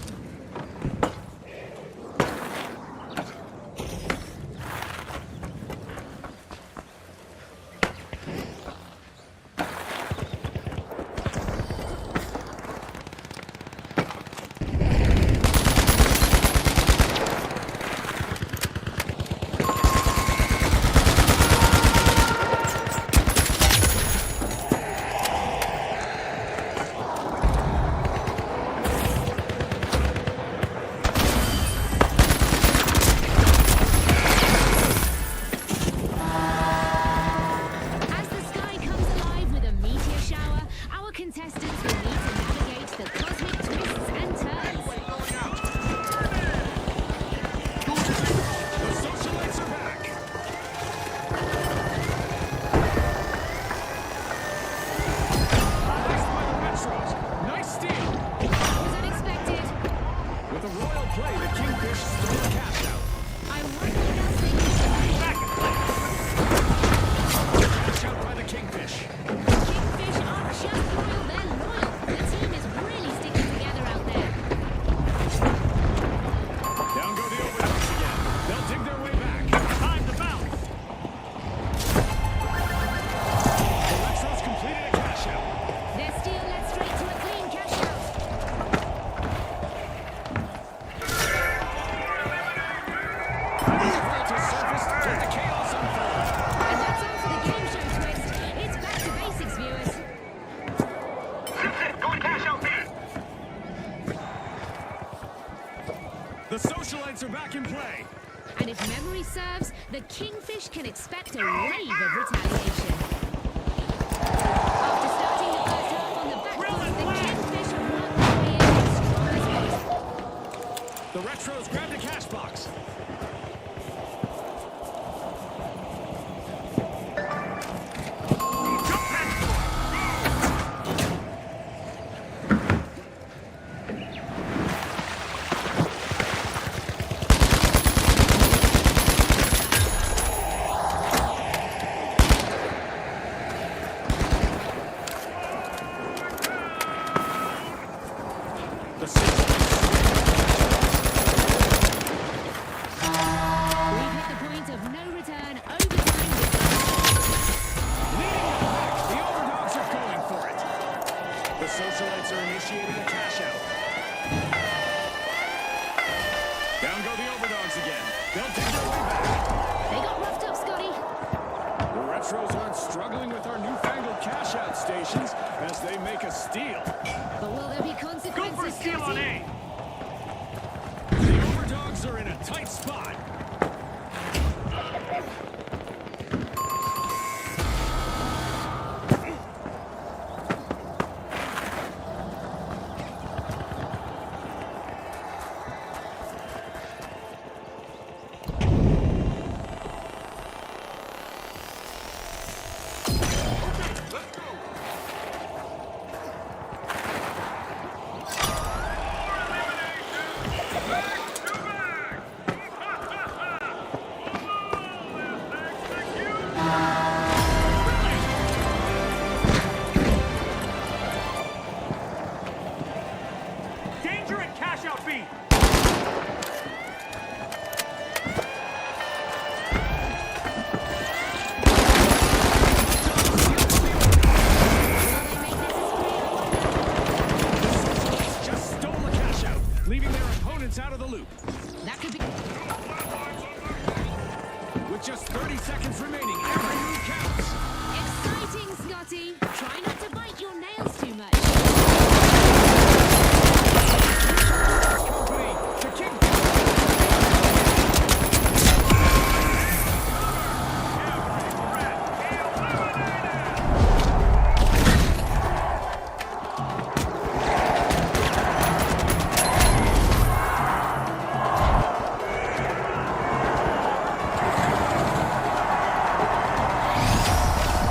And if memory serves, the Kingfish can expect a wave of retaliation. After starting the first half on the back foot, the Kingfish have worked their way in as strong as possible. The Retros grabbed a cash box. The We've hit the point of no return. Overtime is leading the pack. The Overdogs are going for it. The Socialites are initiating a cash out. Down go the Overdogs again. They'll take their way back. They got roughed up, Scotty. The Retros aren't struggling with our newfangled cash out stations as they make a steal. But will there be Go consequences, for a steal on Scotty? A. The Overdogs are in a tight spot. Danger at cash out B. Just stole the cash out, leaving their opponents out of the loop. That could be... With just 30 seconds remaining, every move counts. Exciting, Scotty. Try not to bite your nails too much. Company, the King.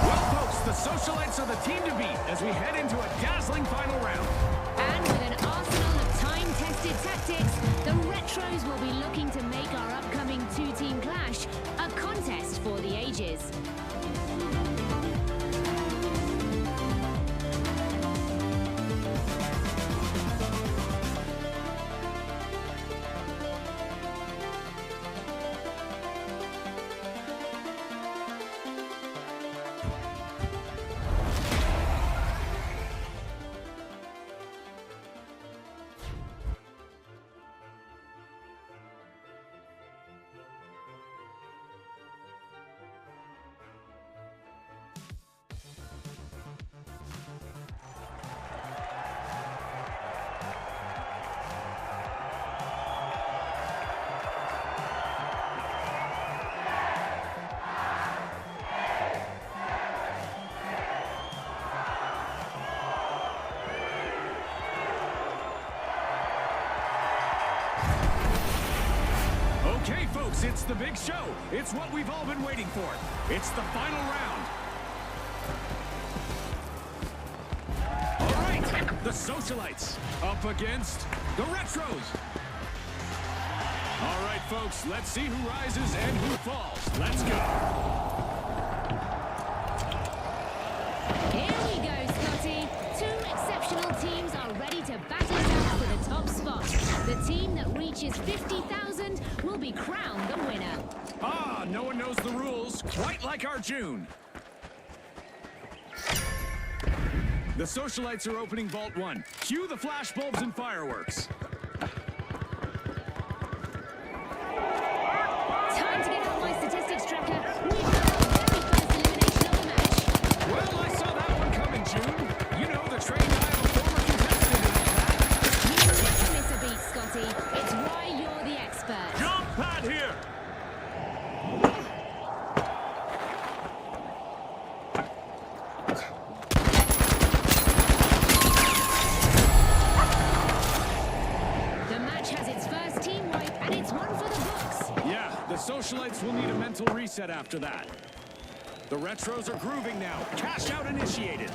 Well, folks, the Socialites are the team to beat as we head into a dazzling final round. And with an arsenal of time-tested tactics, the Retros will be looking to make our upcoming two-team clash a contest for the ages. Okay, folks, it's the big show. It's what we've all been waiting for. It's the final round. All right, the Socialites up against the Retros. All right, folks, let's see who rises and who falls. Let's go. Here we go, Scotty. Two exceptional teams are ready to battle it out for the top spot. The team that reaches 50,000 will be crowned the winner. Ah, no one knows the rules, quite like our June. The Socialites are opening Vault 1. Cue the flashbulbs and fireworks. Time to get out my statistics tracker. We've got the very first elimination of the match. Well, I saw that one coming, June. You know, the trained eye of a former contestant and all that. You never miss a beat, Scotty. It's why you're the expert. Jump pad here. Socialites will need a mental reset after that. The Retros are grooving now. Cash out initiated.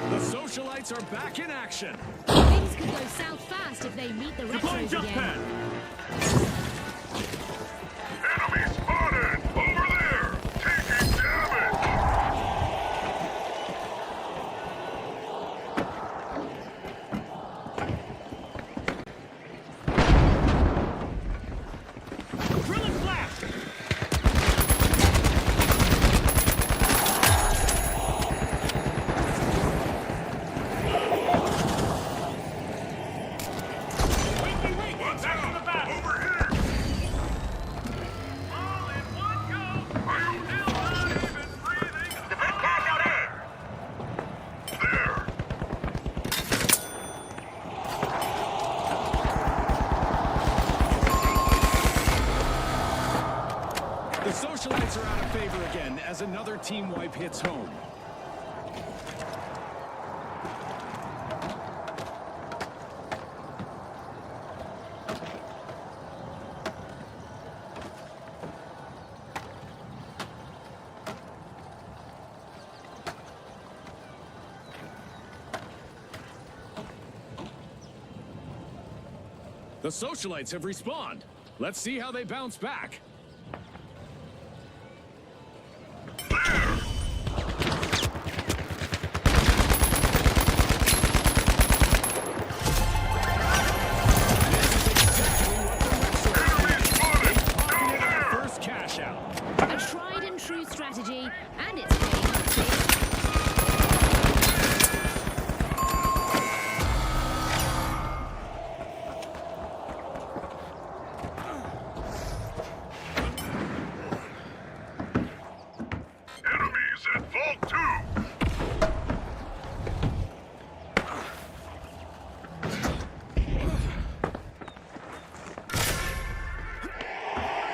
The Socialites are back in action. Things could go south fast if they meet the Deploying Retros jump again. pad. Enemy spotted! Over there! Taking damage! Drilling flash. Wait, What's back to the up? battle. Over here! All in one go. You're still not even breathing. Defend cash out air! There! The Socialites are out of favor again as another team wipe hits home. The Socialites have respawned. Let's see how they bounce back. First cash out. A tried and true strategy, and it's paying off big. Enemies at Vault 2!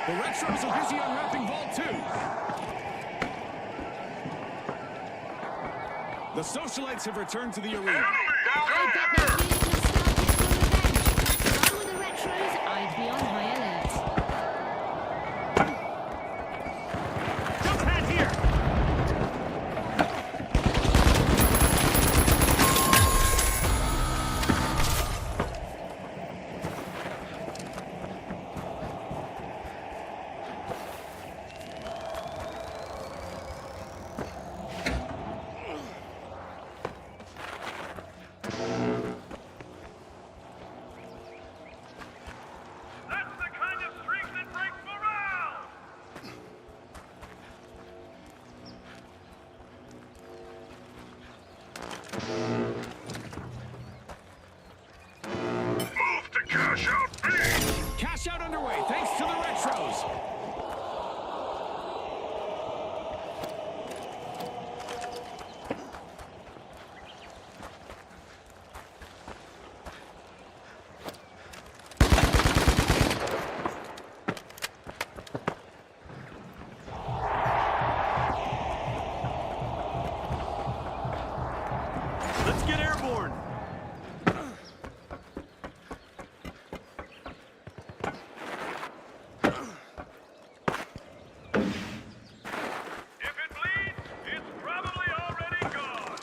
The Retros are busy unwrapping Vault 2. The Socialites have returned to the arena. Enemy I bet they're feeling nostalgic for revenge. If I were the Retros, I'd be on high alert. Jump pad here. That's the kind of streak that breaks morale. Move to cash out B! Cash out underway thanks to the Retros. Let's get airborne. If it bleeds, it's probably already gone.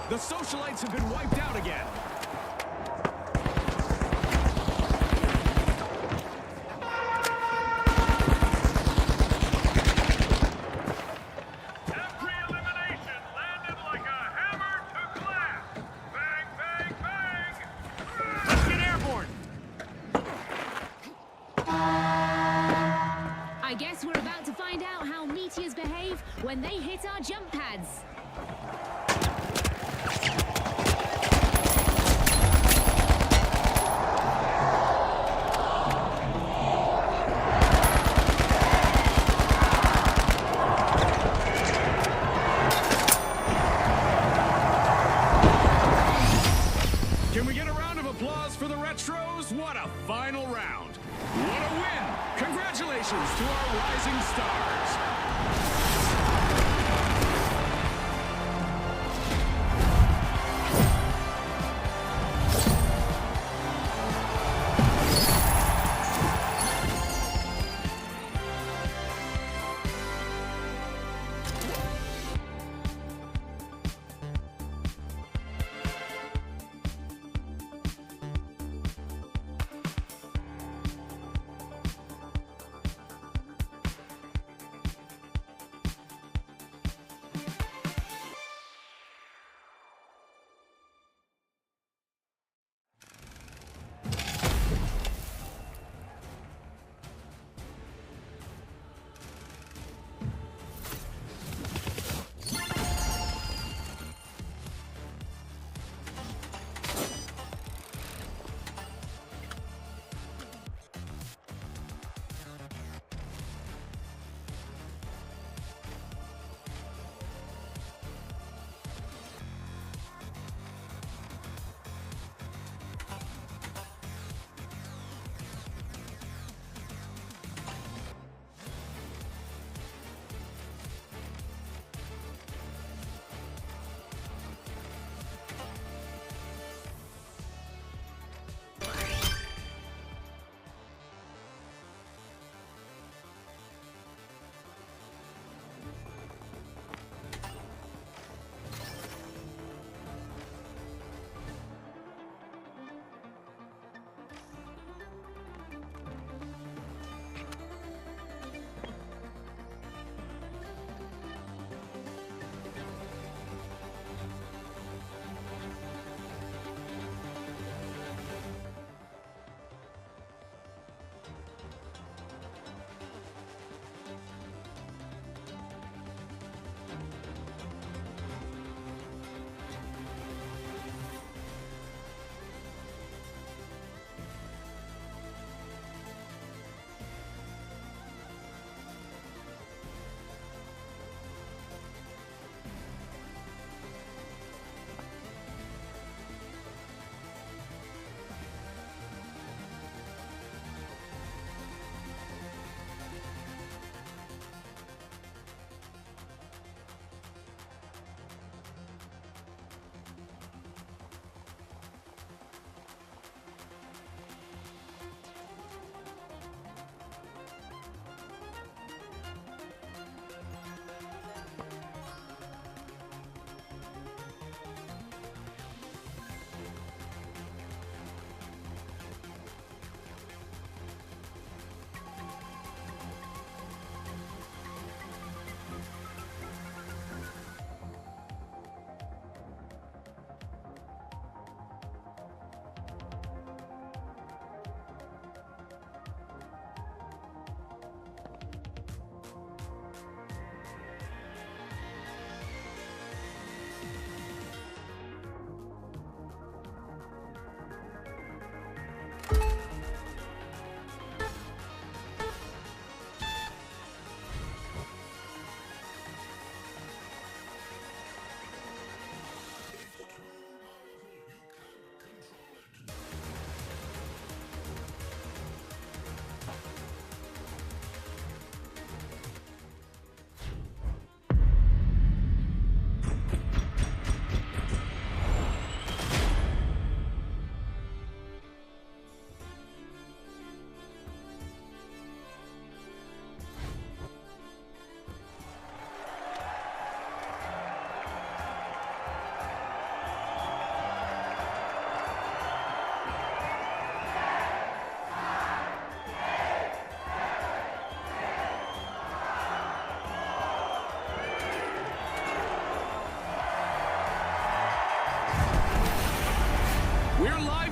The Socialites have been wiped out again. Every elimination landed like a hammer to glass. Bang, bang, bang. Let's get airborne. guess we're about to find out how meteors behave when they hit our jump pads. Can we get a round of applause for the Retros? What a final round. What a win. Congratulations to our rising stars.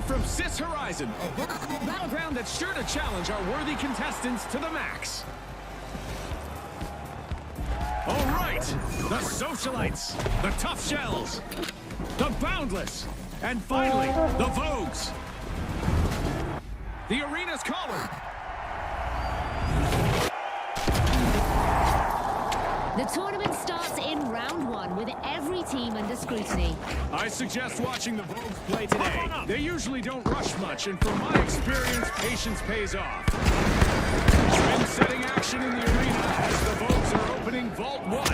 from Sis Horizon, a battleground that's sure to challenge our worthy contestants to the max. right, the Socialites, the Tough Shells, the Boundless, and finally, the Vogues. The arena's calling. The tournament starts in round one with every team under scrutiny. I suggest watching the Vogues play today. They usually don't rush much, and from my experience, patience pays off. Trend-setting action in the arena as the Vogues are opening Vault 1.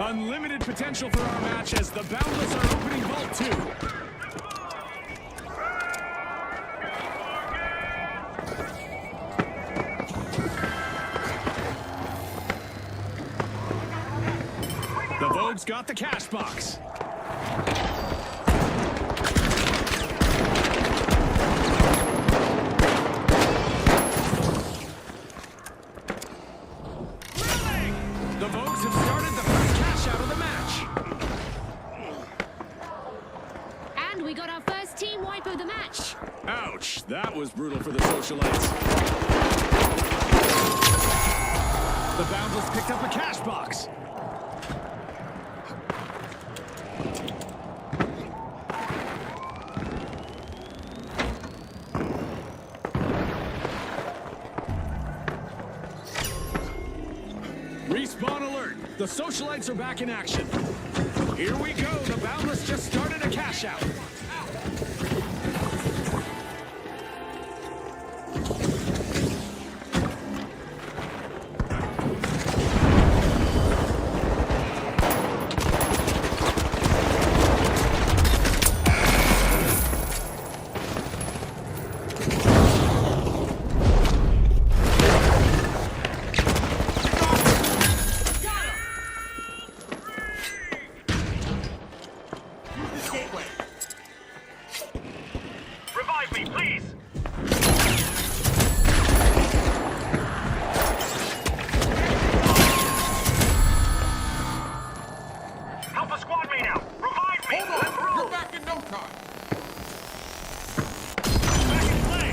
Unlimited potential for our match as the Boundless are opening Vault 2. The Vogues got the cash box. The Vogues have started the first cash out of the match. And we got our first team wipe of the match. Ouch, that was brutal for the Socialites. The Boundless picked up a cash box. Respawn alert! The Socialites are back in action. Here we go, the Boundless just started a cash out. Gateway. Revive me, please. Help a squad mate out. Revive me. Hold on. You're back in no time. Back in play.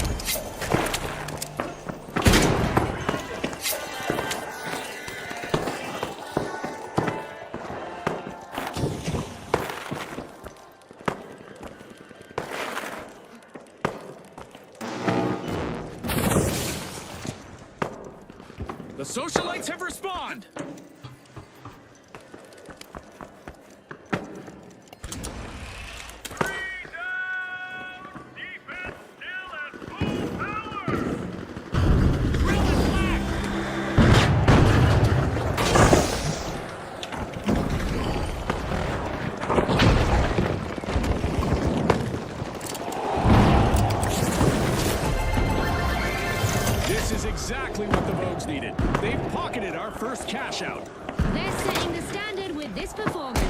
The Socialites have respawned! Defense still at full power. Drill and flash. This is exactly what the Vogues needed. They've pocketed our first cash out. They're setting the standard with this performance.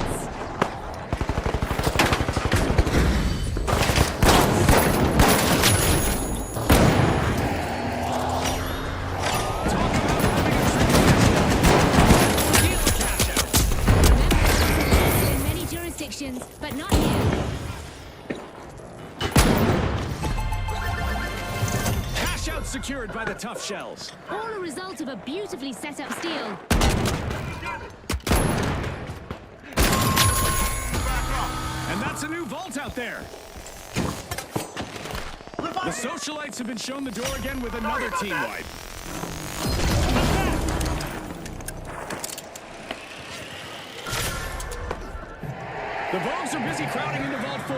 Talk about having a steal a cash out. Remember, in many jurisdictions, but not here. Cash out secured by the Tough Shells. All a result of a beautifully set up steal. And that's a new vault out there. The Socialites have been shown the door again with another team wipe. The Vogues are busy crowding into Vault 4.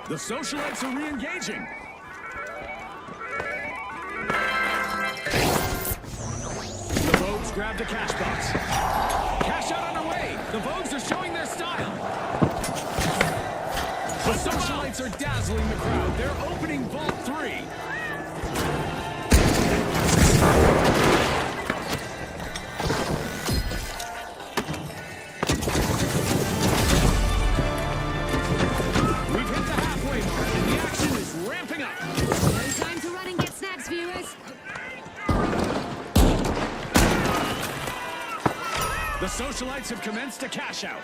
The Socialites are re-engaging. The Vogues grabbed a cash box. Cash out underway. The Vogues are showing their style. The Socialites are dazzling the crowd. They're opening Vault 3. We've hit the halfway mark, and the action is ramping up. No time to run and get snacks, viewers. The Socialites have commenced a cash out.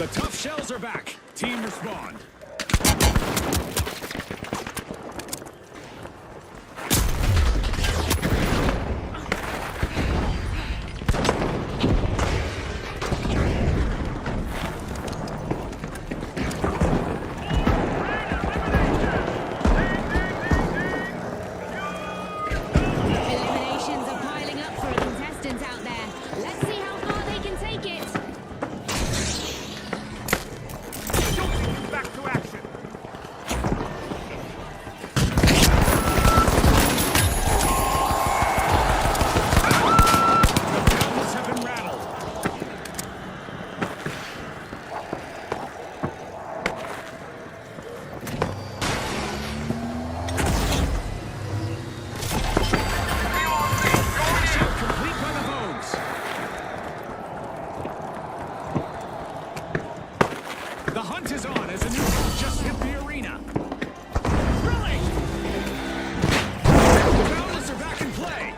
The tough shells are back. Team respond. Eliminations are piling up for a contestant out there. Let's see how far they can take it. Back to action. Helmets have been rattled. Shot complete by the Vogues. The hunt is on as a new ball just hit the arena. Drilling! The Boundless are back in play.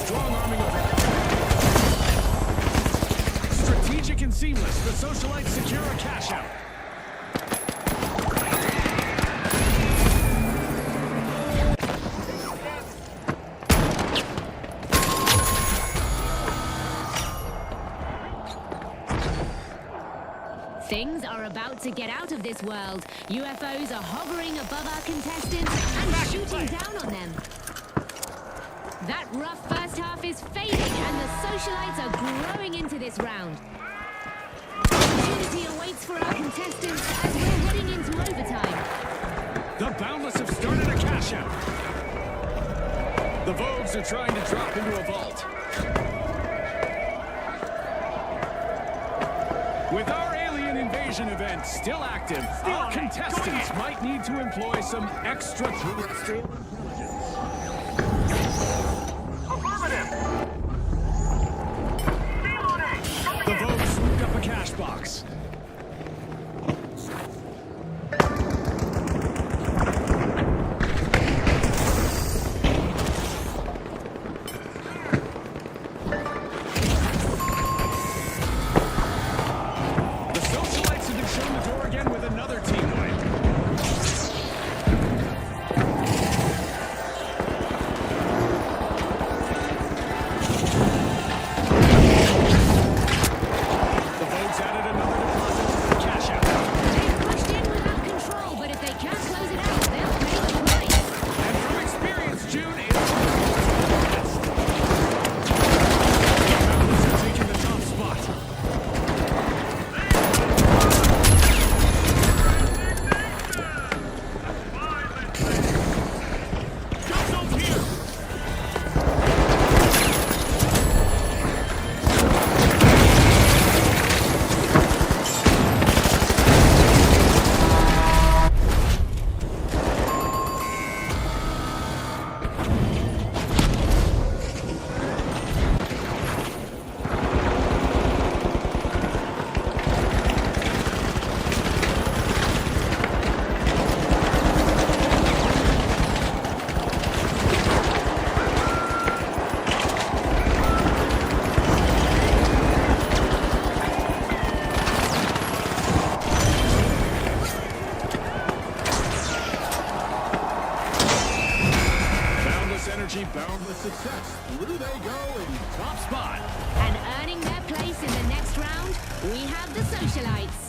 Strong arming of strategic and seamless. The Socialites secure a cash out. Things are about to get out of this world. UFOs are hovering above our contestants and shooting down on them. That rough first half is fading, and the Socialites are growing into this round. Opportunity awaits for our contestants as we're heading into overtime. The Boundless have started a cash out. The Vogues are trying to drop into a vault. With our alien invasion event still active, our contestants might need to employ some extraterrestrial intelligence. Affirmative! Reloading! The Vogues swooped up a cash box. The Socialites have been shown the door again with another team wipe. The Vogues added another deposit to the cash out. They've pushed in without control, but if they can't close it out, they'll pay the price. And from experience, June, it's the best. Boundless are taking the top spot. Guns here. Boundless energy, boundless success. Through they go in top spot. And earning their place in the next round, we have the Socialites.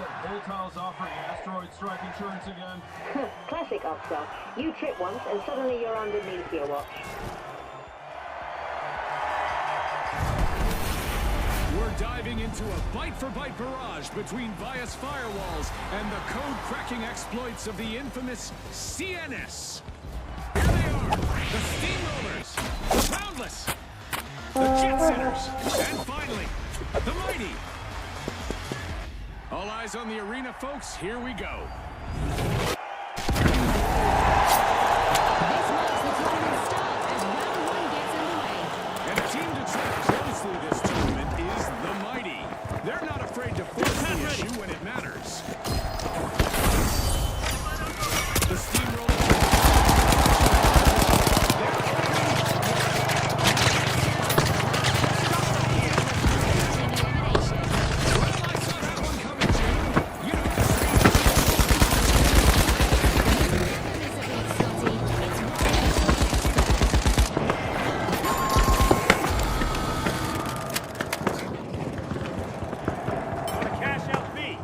that Voltile's offering asteroid strike insurance again? Classic upsell. You trip once and suddenly you're under meteor watch. We're diving into a bite-for-bite barrage between bias firewalls and the code-cracking exploits of the infamous CNS. Here they are, the Steamrollers, the Boundless, the Jet Setters, and finally, the Mighty. All eyes on the arena, folks. Here we go. This marks the tournament start as round one gets underway. And a team to track closely this tournament is the Mighty. They're not afraid to force the issue when it matters. The Steamrollers. Elimination. Well, I saw that one coming, Jim. You know the Never miss a beat, Scotty. It's one The cash out fee.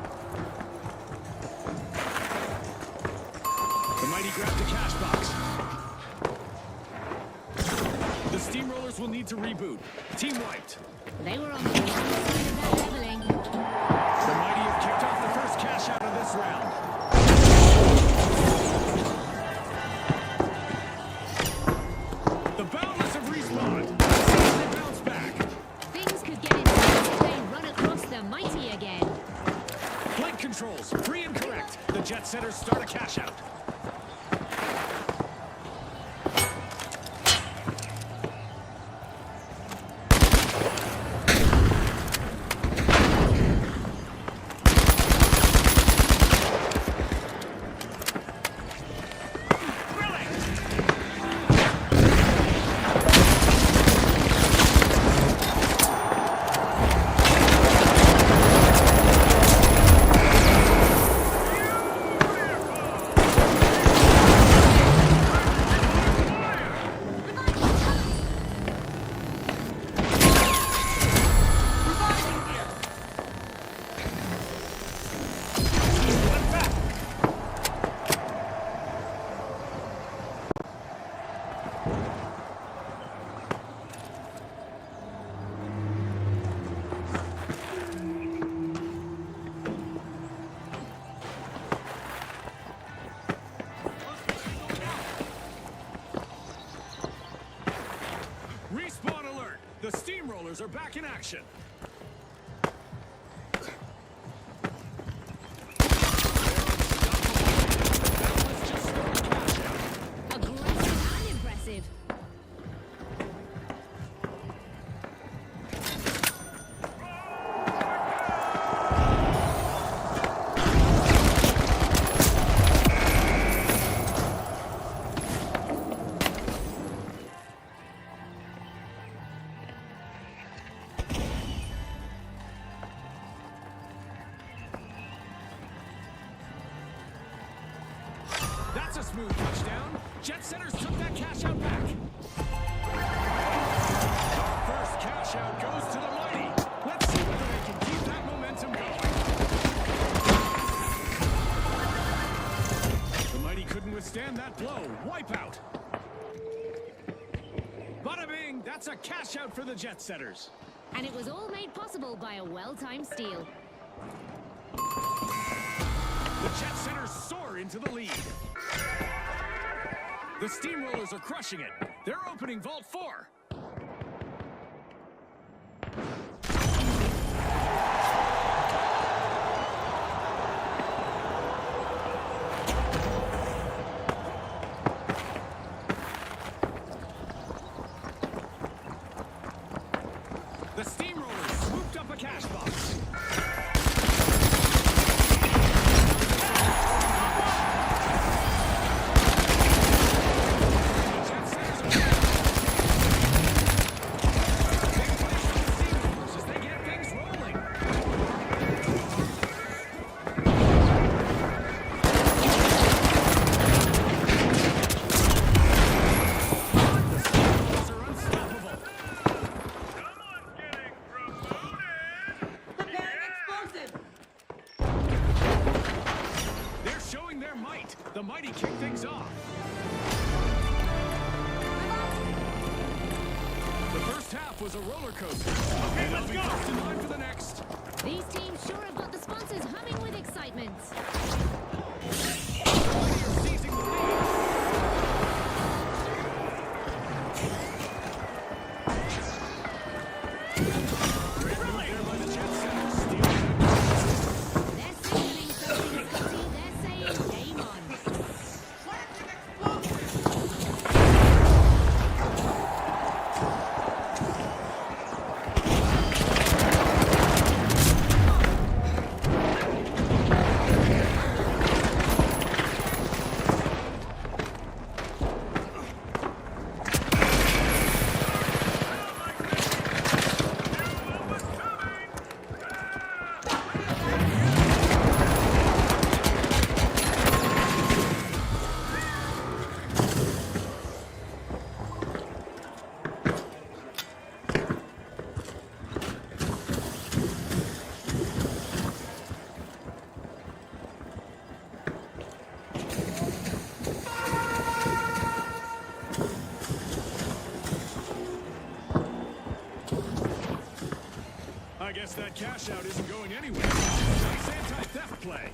The Mighty grabbed a cash box. The Steamrollers will need to reboot. Team wiped. They were on the wrong side of that leveling. The Mighty have kicked off the first cash out of this round. The Boundless have respawned. They bounce back. Things could get intense if they run across the Mighty again. Flight controls, free and correct. The Jet Setters start a cash out. Respawn alert! The Steamrollers are back in action. Aggressive and impressive. That's a smooth touchdown. Jet Setters took that cash out back. First cash out goes to the Mighty. Let's see whether they can keep that momentum going. The Mighty couldn't withstand that blow. Wipeout. Bada bing, that's a cash out for the Jet Setters. And it was all made possible by a well-timed steal. The Jet Setters soar into the lead. The Steamrollers are crushing it. They're opening Vault 4. The Steamrollers swooped up a cash box. Jet Setters are The mighty kick things off. The first half was a roller coaster. Okay, let's go. First in line for the next. These teams sure have got the sponsors humming with excitement. Warriors seizing the lead. Great move there by the Jet Setters. Stealing it. They're signaling something, Scotty. They're saying game on. I guess that cash out isn't going anywhere. Nice anti-theft play.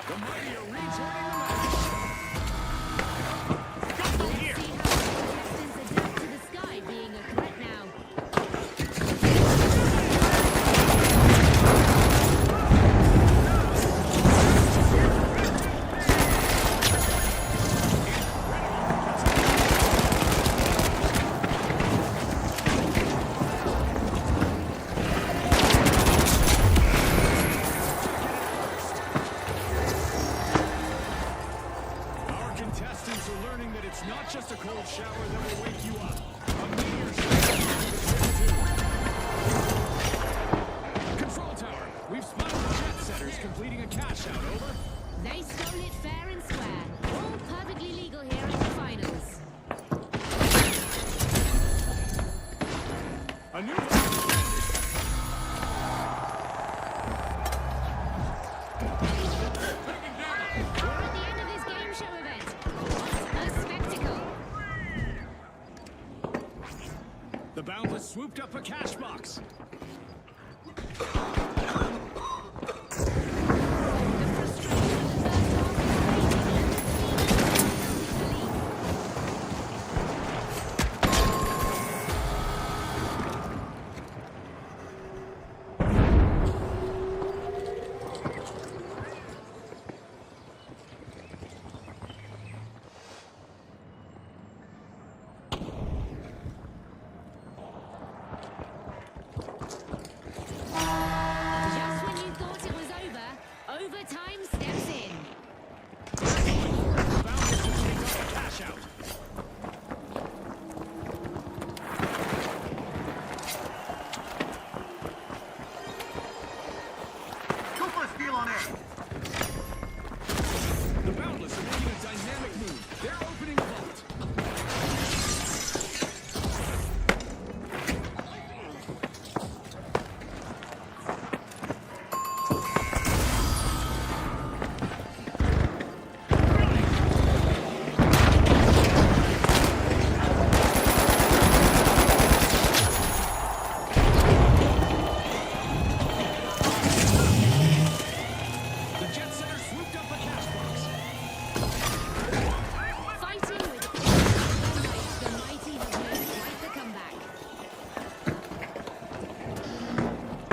The mighty are rejoining the match. Let's see how the contestants adapt to the sky being a threat now. Our contestants are learning that it's not just a cold shower that will wake you up. A meteor shower will too. Control tower. We've spotted the Jet Setters completing a cash out. Over. They stole it fair and square. All perfectly legal here in the finals. A new We're at the end of this game show event. What a spectacle. The Boundless swooped up a cash box. The frustration of the first Just when you thought it was over, overtime steps in. The Boundless will take up a cash out. Go for a steal on air. The Boundless are making a dynamic move. They're opening a vault. The Jet Setters swooped up a cash box. Fighting with the mighty have made quite the comeback.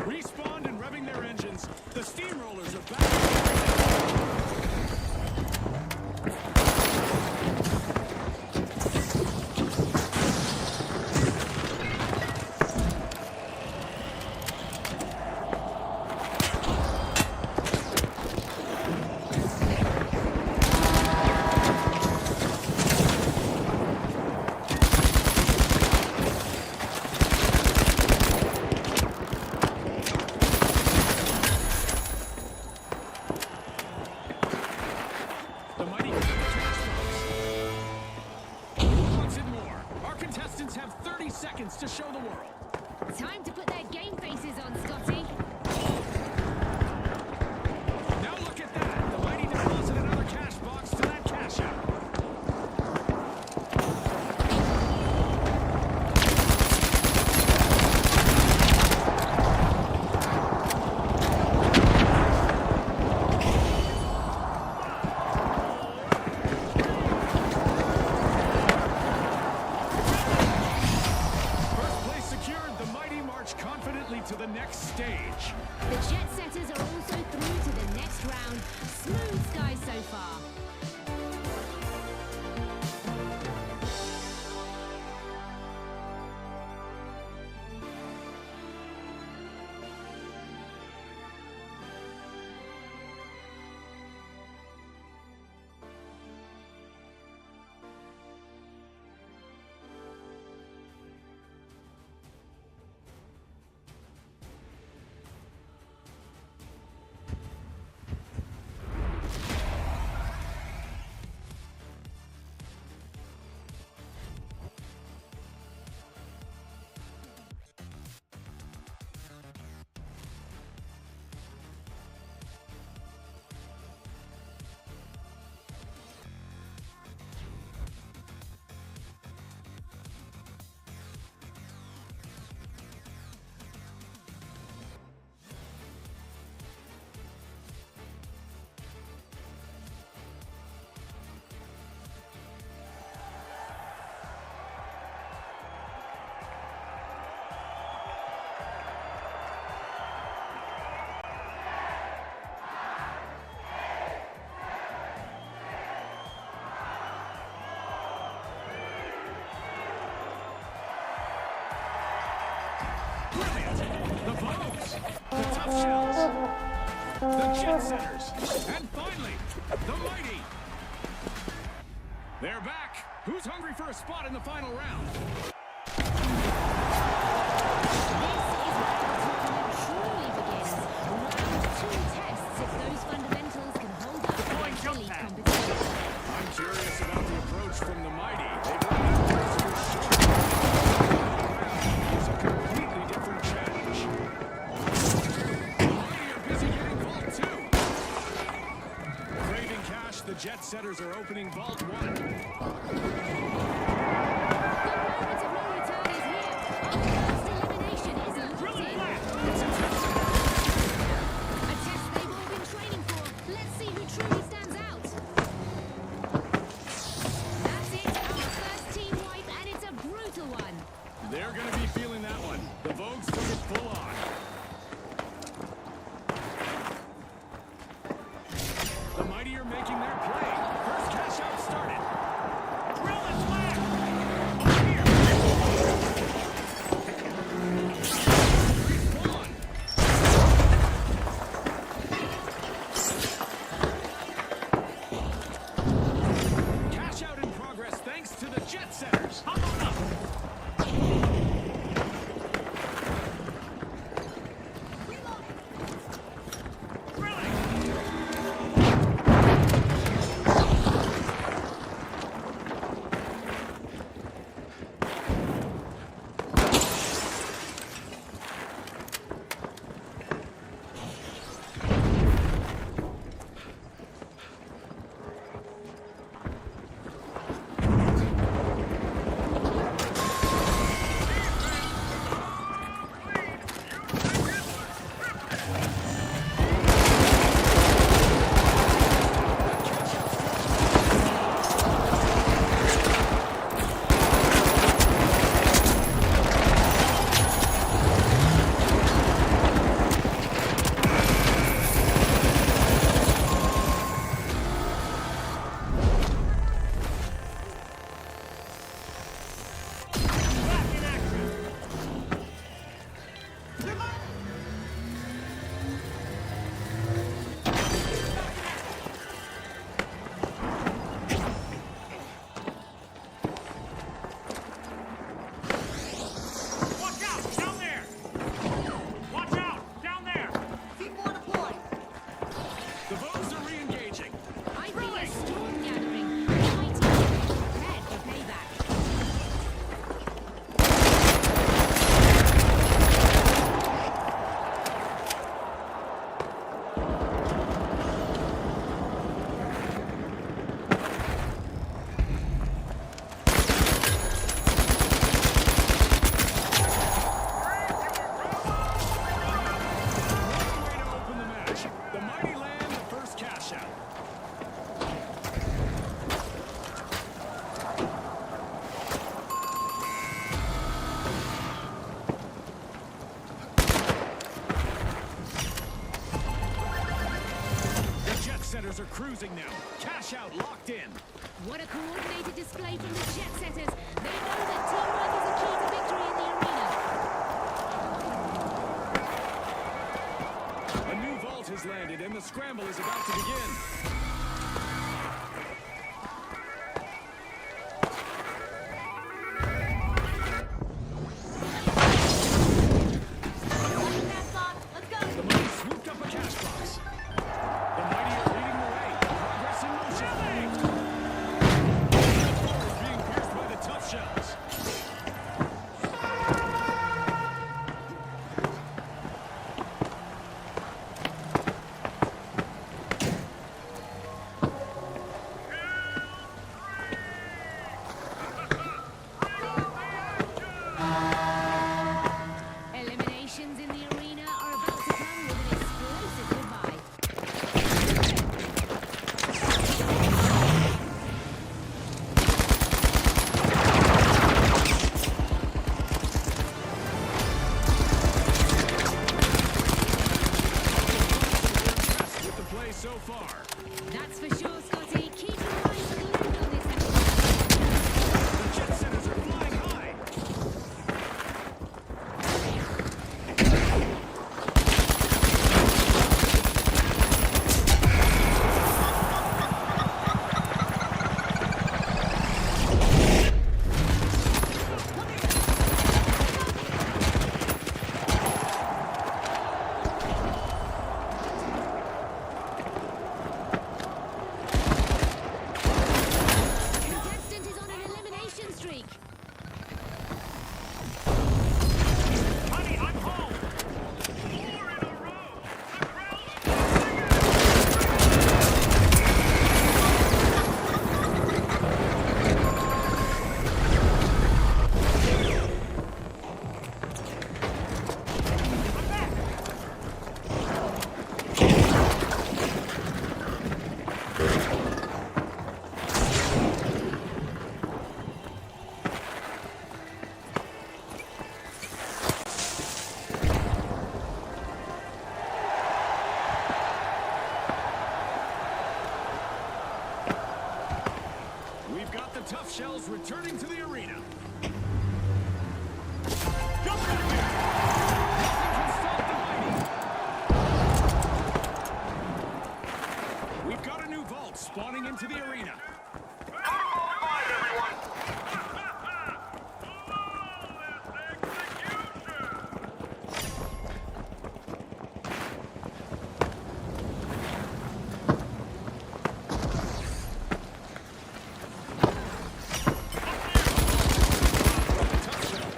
Respawned and revving their engines. The Steamrollers are back. The mighty grab the cash box. Who wants it more? Our contestants have 30 seconds to show the world. Time to put their game faces on, Scotty. Now look at that. The mighty confidently to the next stage. The Jet Setters are also through to the next round. Smooth skies so far. Brilliant! The Vogues, the Tough Shells, the Jet Setters, and finally, the Mighty. They're back. Who's hungry for a spot in the final round? This is where the tournament truly begins. Round 2 tests if those fundamentals can hold up against elite competition. I'm curious about the approach from the Mighty. They've got that bracer short. It's a completely different challenge. The Mighty are busy getting Vault 2. Craving cash, the Jet Setters are opening Vault 1. The moment of no return is here. Our first elimination is locked in. It's a test. A test they've all been training for. Let's see who truly stands out. That's it, our first team wipe, and it's a brutal one. They're going to be feeling that one. The Vogues took it full on. The Mighty are making their play. First cash out started. Stars are cruising now. Cash out locked in. What a coordinated display from the Jet Setters. They know that teamwork is a key to victory in the arena. A new vault has landed and the scramble is about to begin. The Mighty swooped up a cash box. The Mighty are leading the way. Progress in motion. The floor is being pierced by the tough shells. Eliminations in the arena are about to come with an explosive goodbye. With the play so far. That's for sure, Scotty. Keep your eyes glued on this episode. The Jet Setters are flying high. Contestant is on an elimination streak. Honey, I'm home. 4 in a row. We've got the tough shells returning to the arena. Nothing can stop the Mighty. We've got a new vault spawning into the arena. Fight, everyone. Tough shells.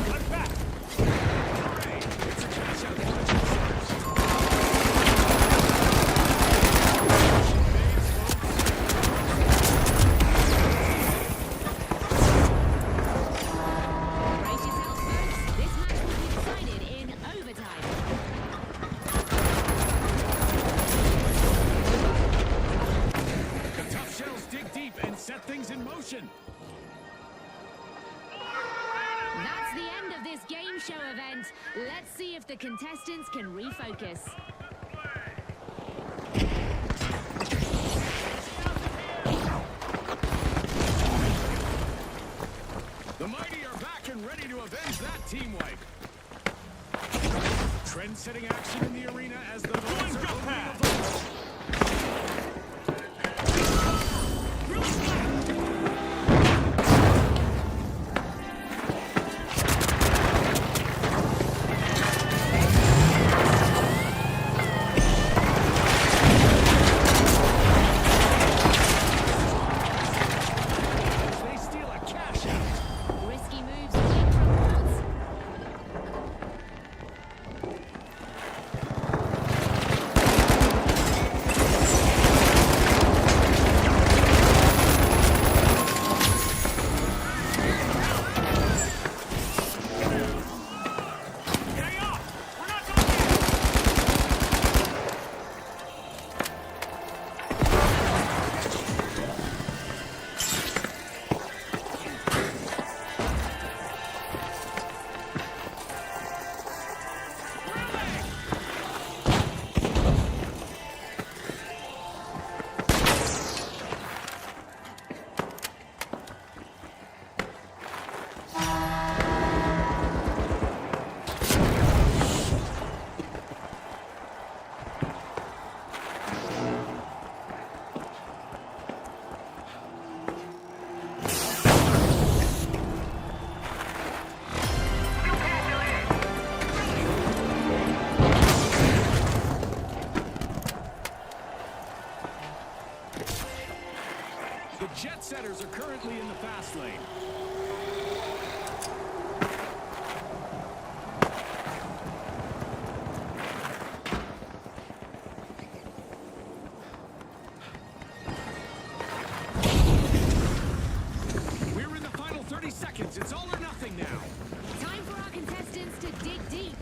I'm back. Hooray! It's a cash out for the Jet Setters. Brace yourselves, folks. This match will be decided in overtime. The tough shells dig deep and set things in motion. That's the end of this game show event. Let's see if the contestants can refocus. The Mighty are back and ready to avenge that team wipe. Trend-setting action in the arena as the Mighty are opening a vault. They steal a cash out. Risky moves away from Waltz. currently in the fast lane. We're in the final 30 seconds. It's all or nothing now. Time for our contestants to dig deep.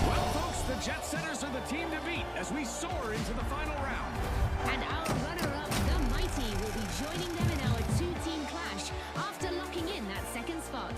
Well, folks, the Jet Setters are the team to beat as we soar into the final round. And our runner-up, the Mighty, will be joining them in our two-team clash after locking in that second spot.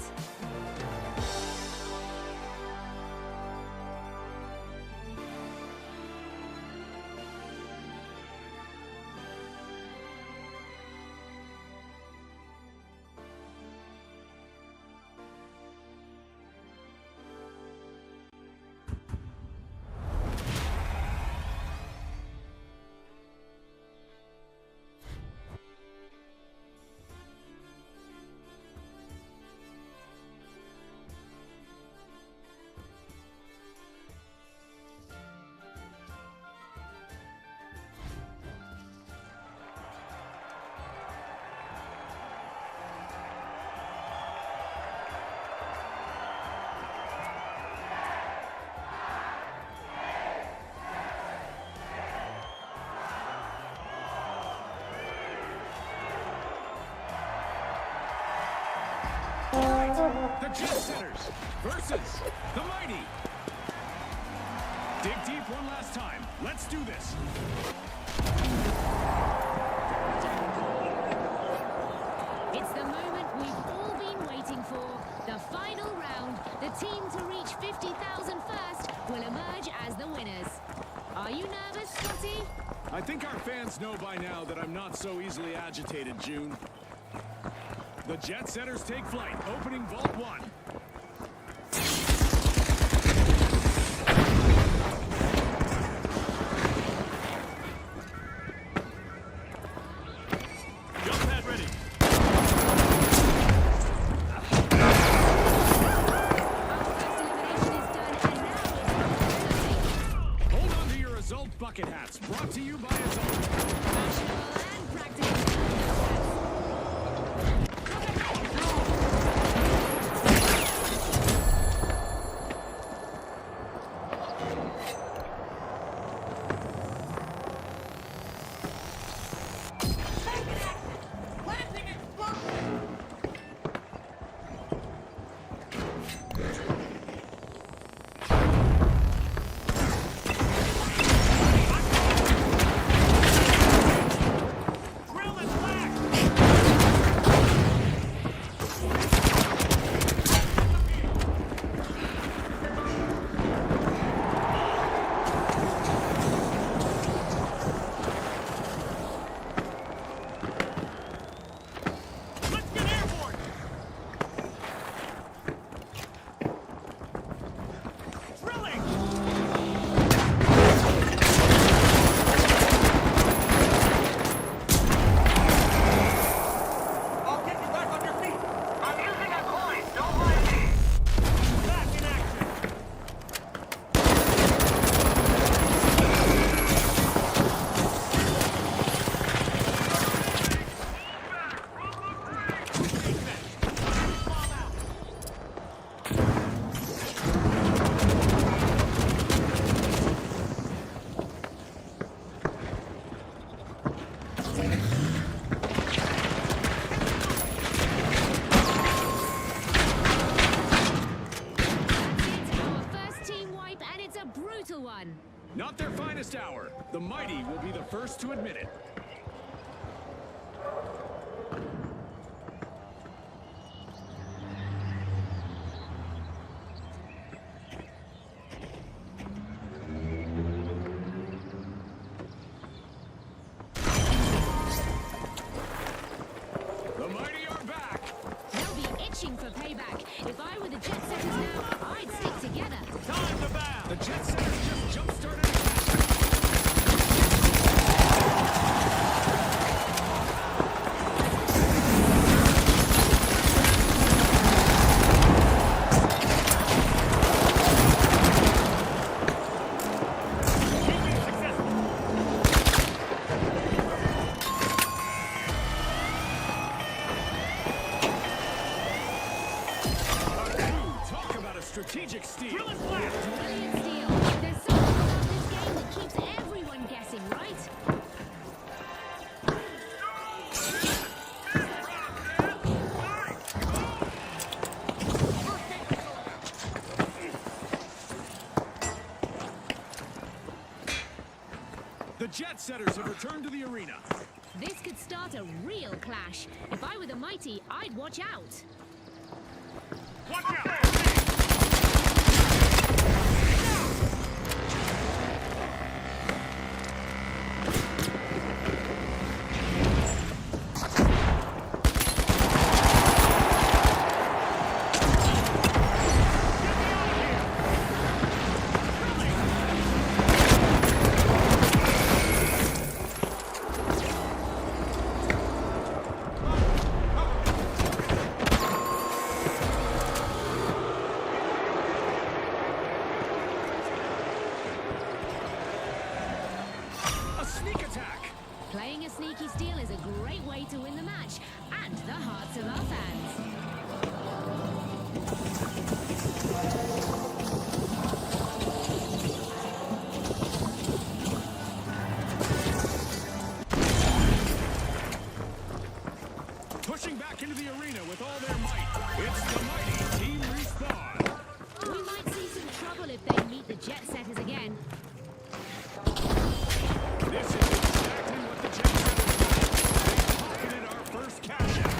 The Jet Setters versus the Mighty. Dig deep one last time. Let's do this. It's the moment we've all been waiting for. The final round. The team to reach 50,000 first will emerge as the winners. Are you nervous, Scotty? I think our fans know by now that I'm not so easily agitated, June. The Jet Setters take flight, opening Vault 1. Jump pad ready. Our first elimination is done, and now it's Hold on to your Azult bucket hats, brought to you by Azult. national and practical. Drill and black. Let's get airborne. Drilling. I'll get you back on your feet. I'm using a coin. Don't mind me. Back in action. It's our first team wipe, and it's a brutal one. Not their finest hour. The Mighty will be the first to admit it. The Mighty are back. They'll be itching for payback. strategic steal. Brilliant steal. There's something about this game that keeps everyone guessing, right? The Jet Setters have returned to the arena. This could start a real clash. If I were the Mighty, I'd watch out. Watch out! A sneak attack. Playing a sneaky steal is a great way to win the match and the hearts of our fans. Pushing back into the arena with all their might. It's the mighty Team Respawn. We might see some trouble if they meet the Jet Setters again. This is exactly what the Jet Setters wanted. They pocketed our first cash out.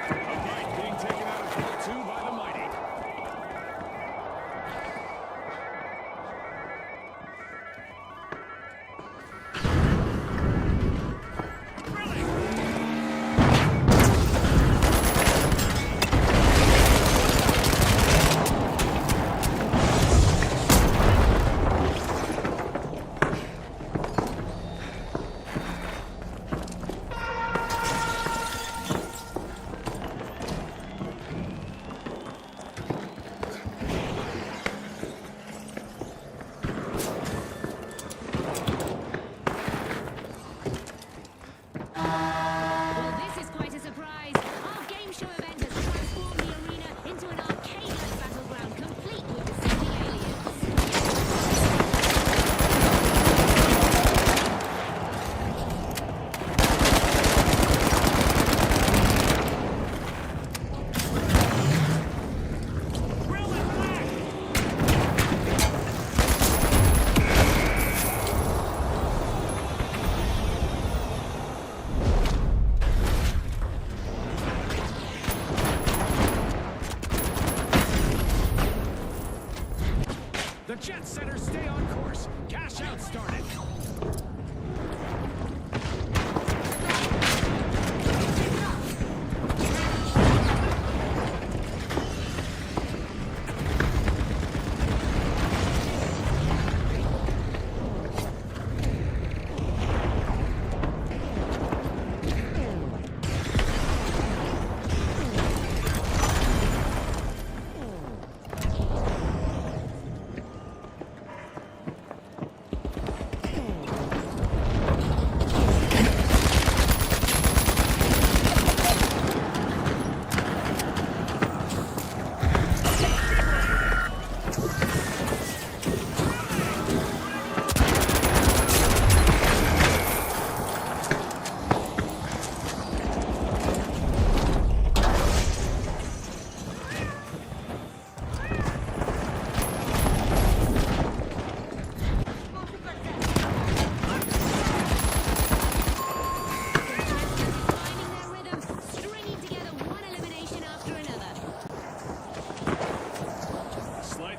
A fight being taken out of court two by the mighty. Well, this is quite a surprise. Our game show event has transformed the arena into an arcade-like battleground, complete with descending aliens. The Jet Setters stay on course. Cash out started.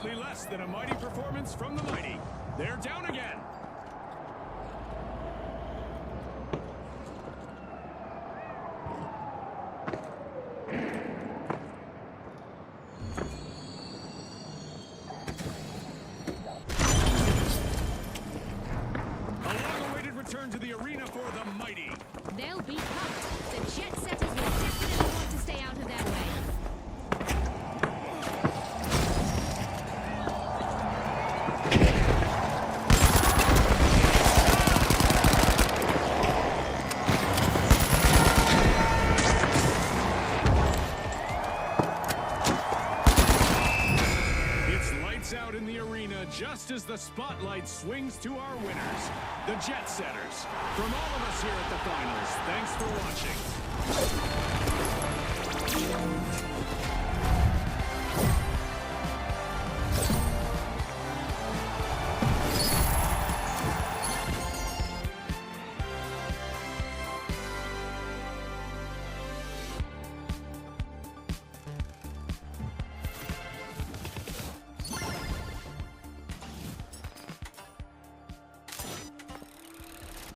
Slightly less than a mighty performance from the mighty. They're down again. A long-awaited return to the arena for the mighty. They'll be pumped. The Jet Setters will definitely want to stay out of their way. It's lights out in the arena just as the spotlight swings to our winners, the Jet Setters. From all of us here at the finals, thanks for watching.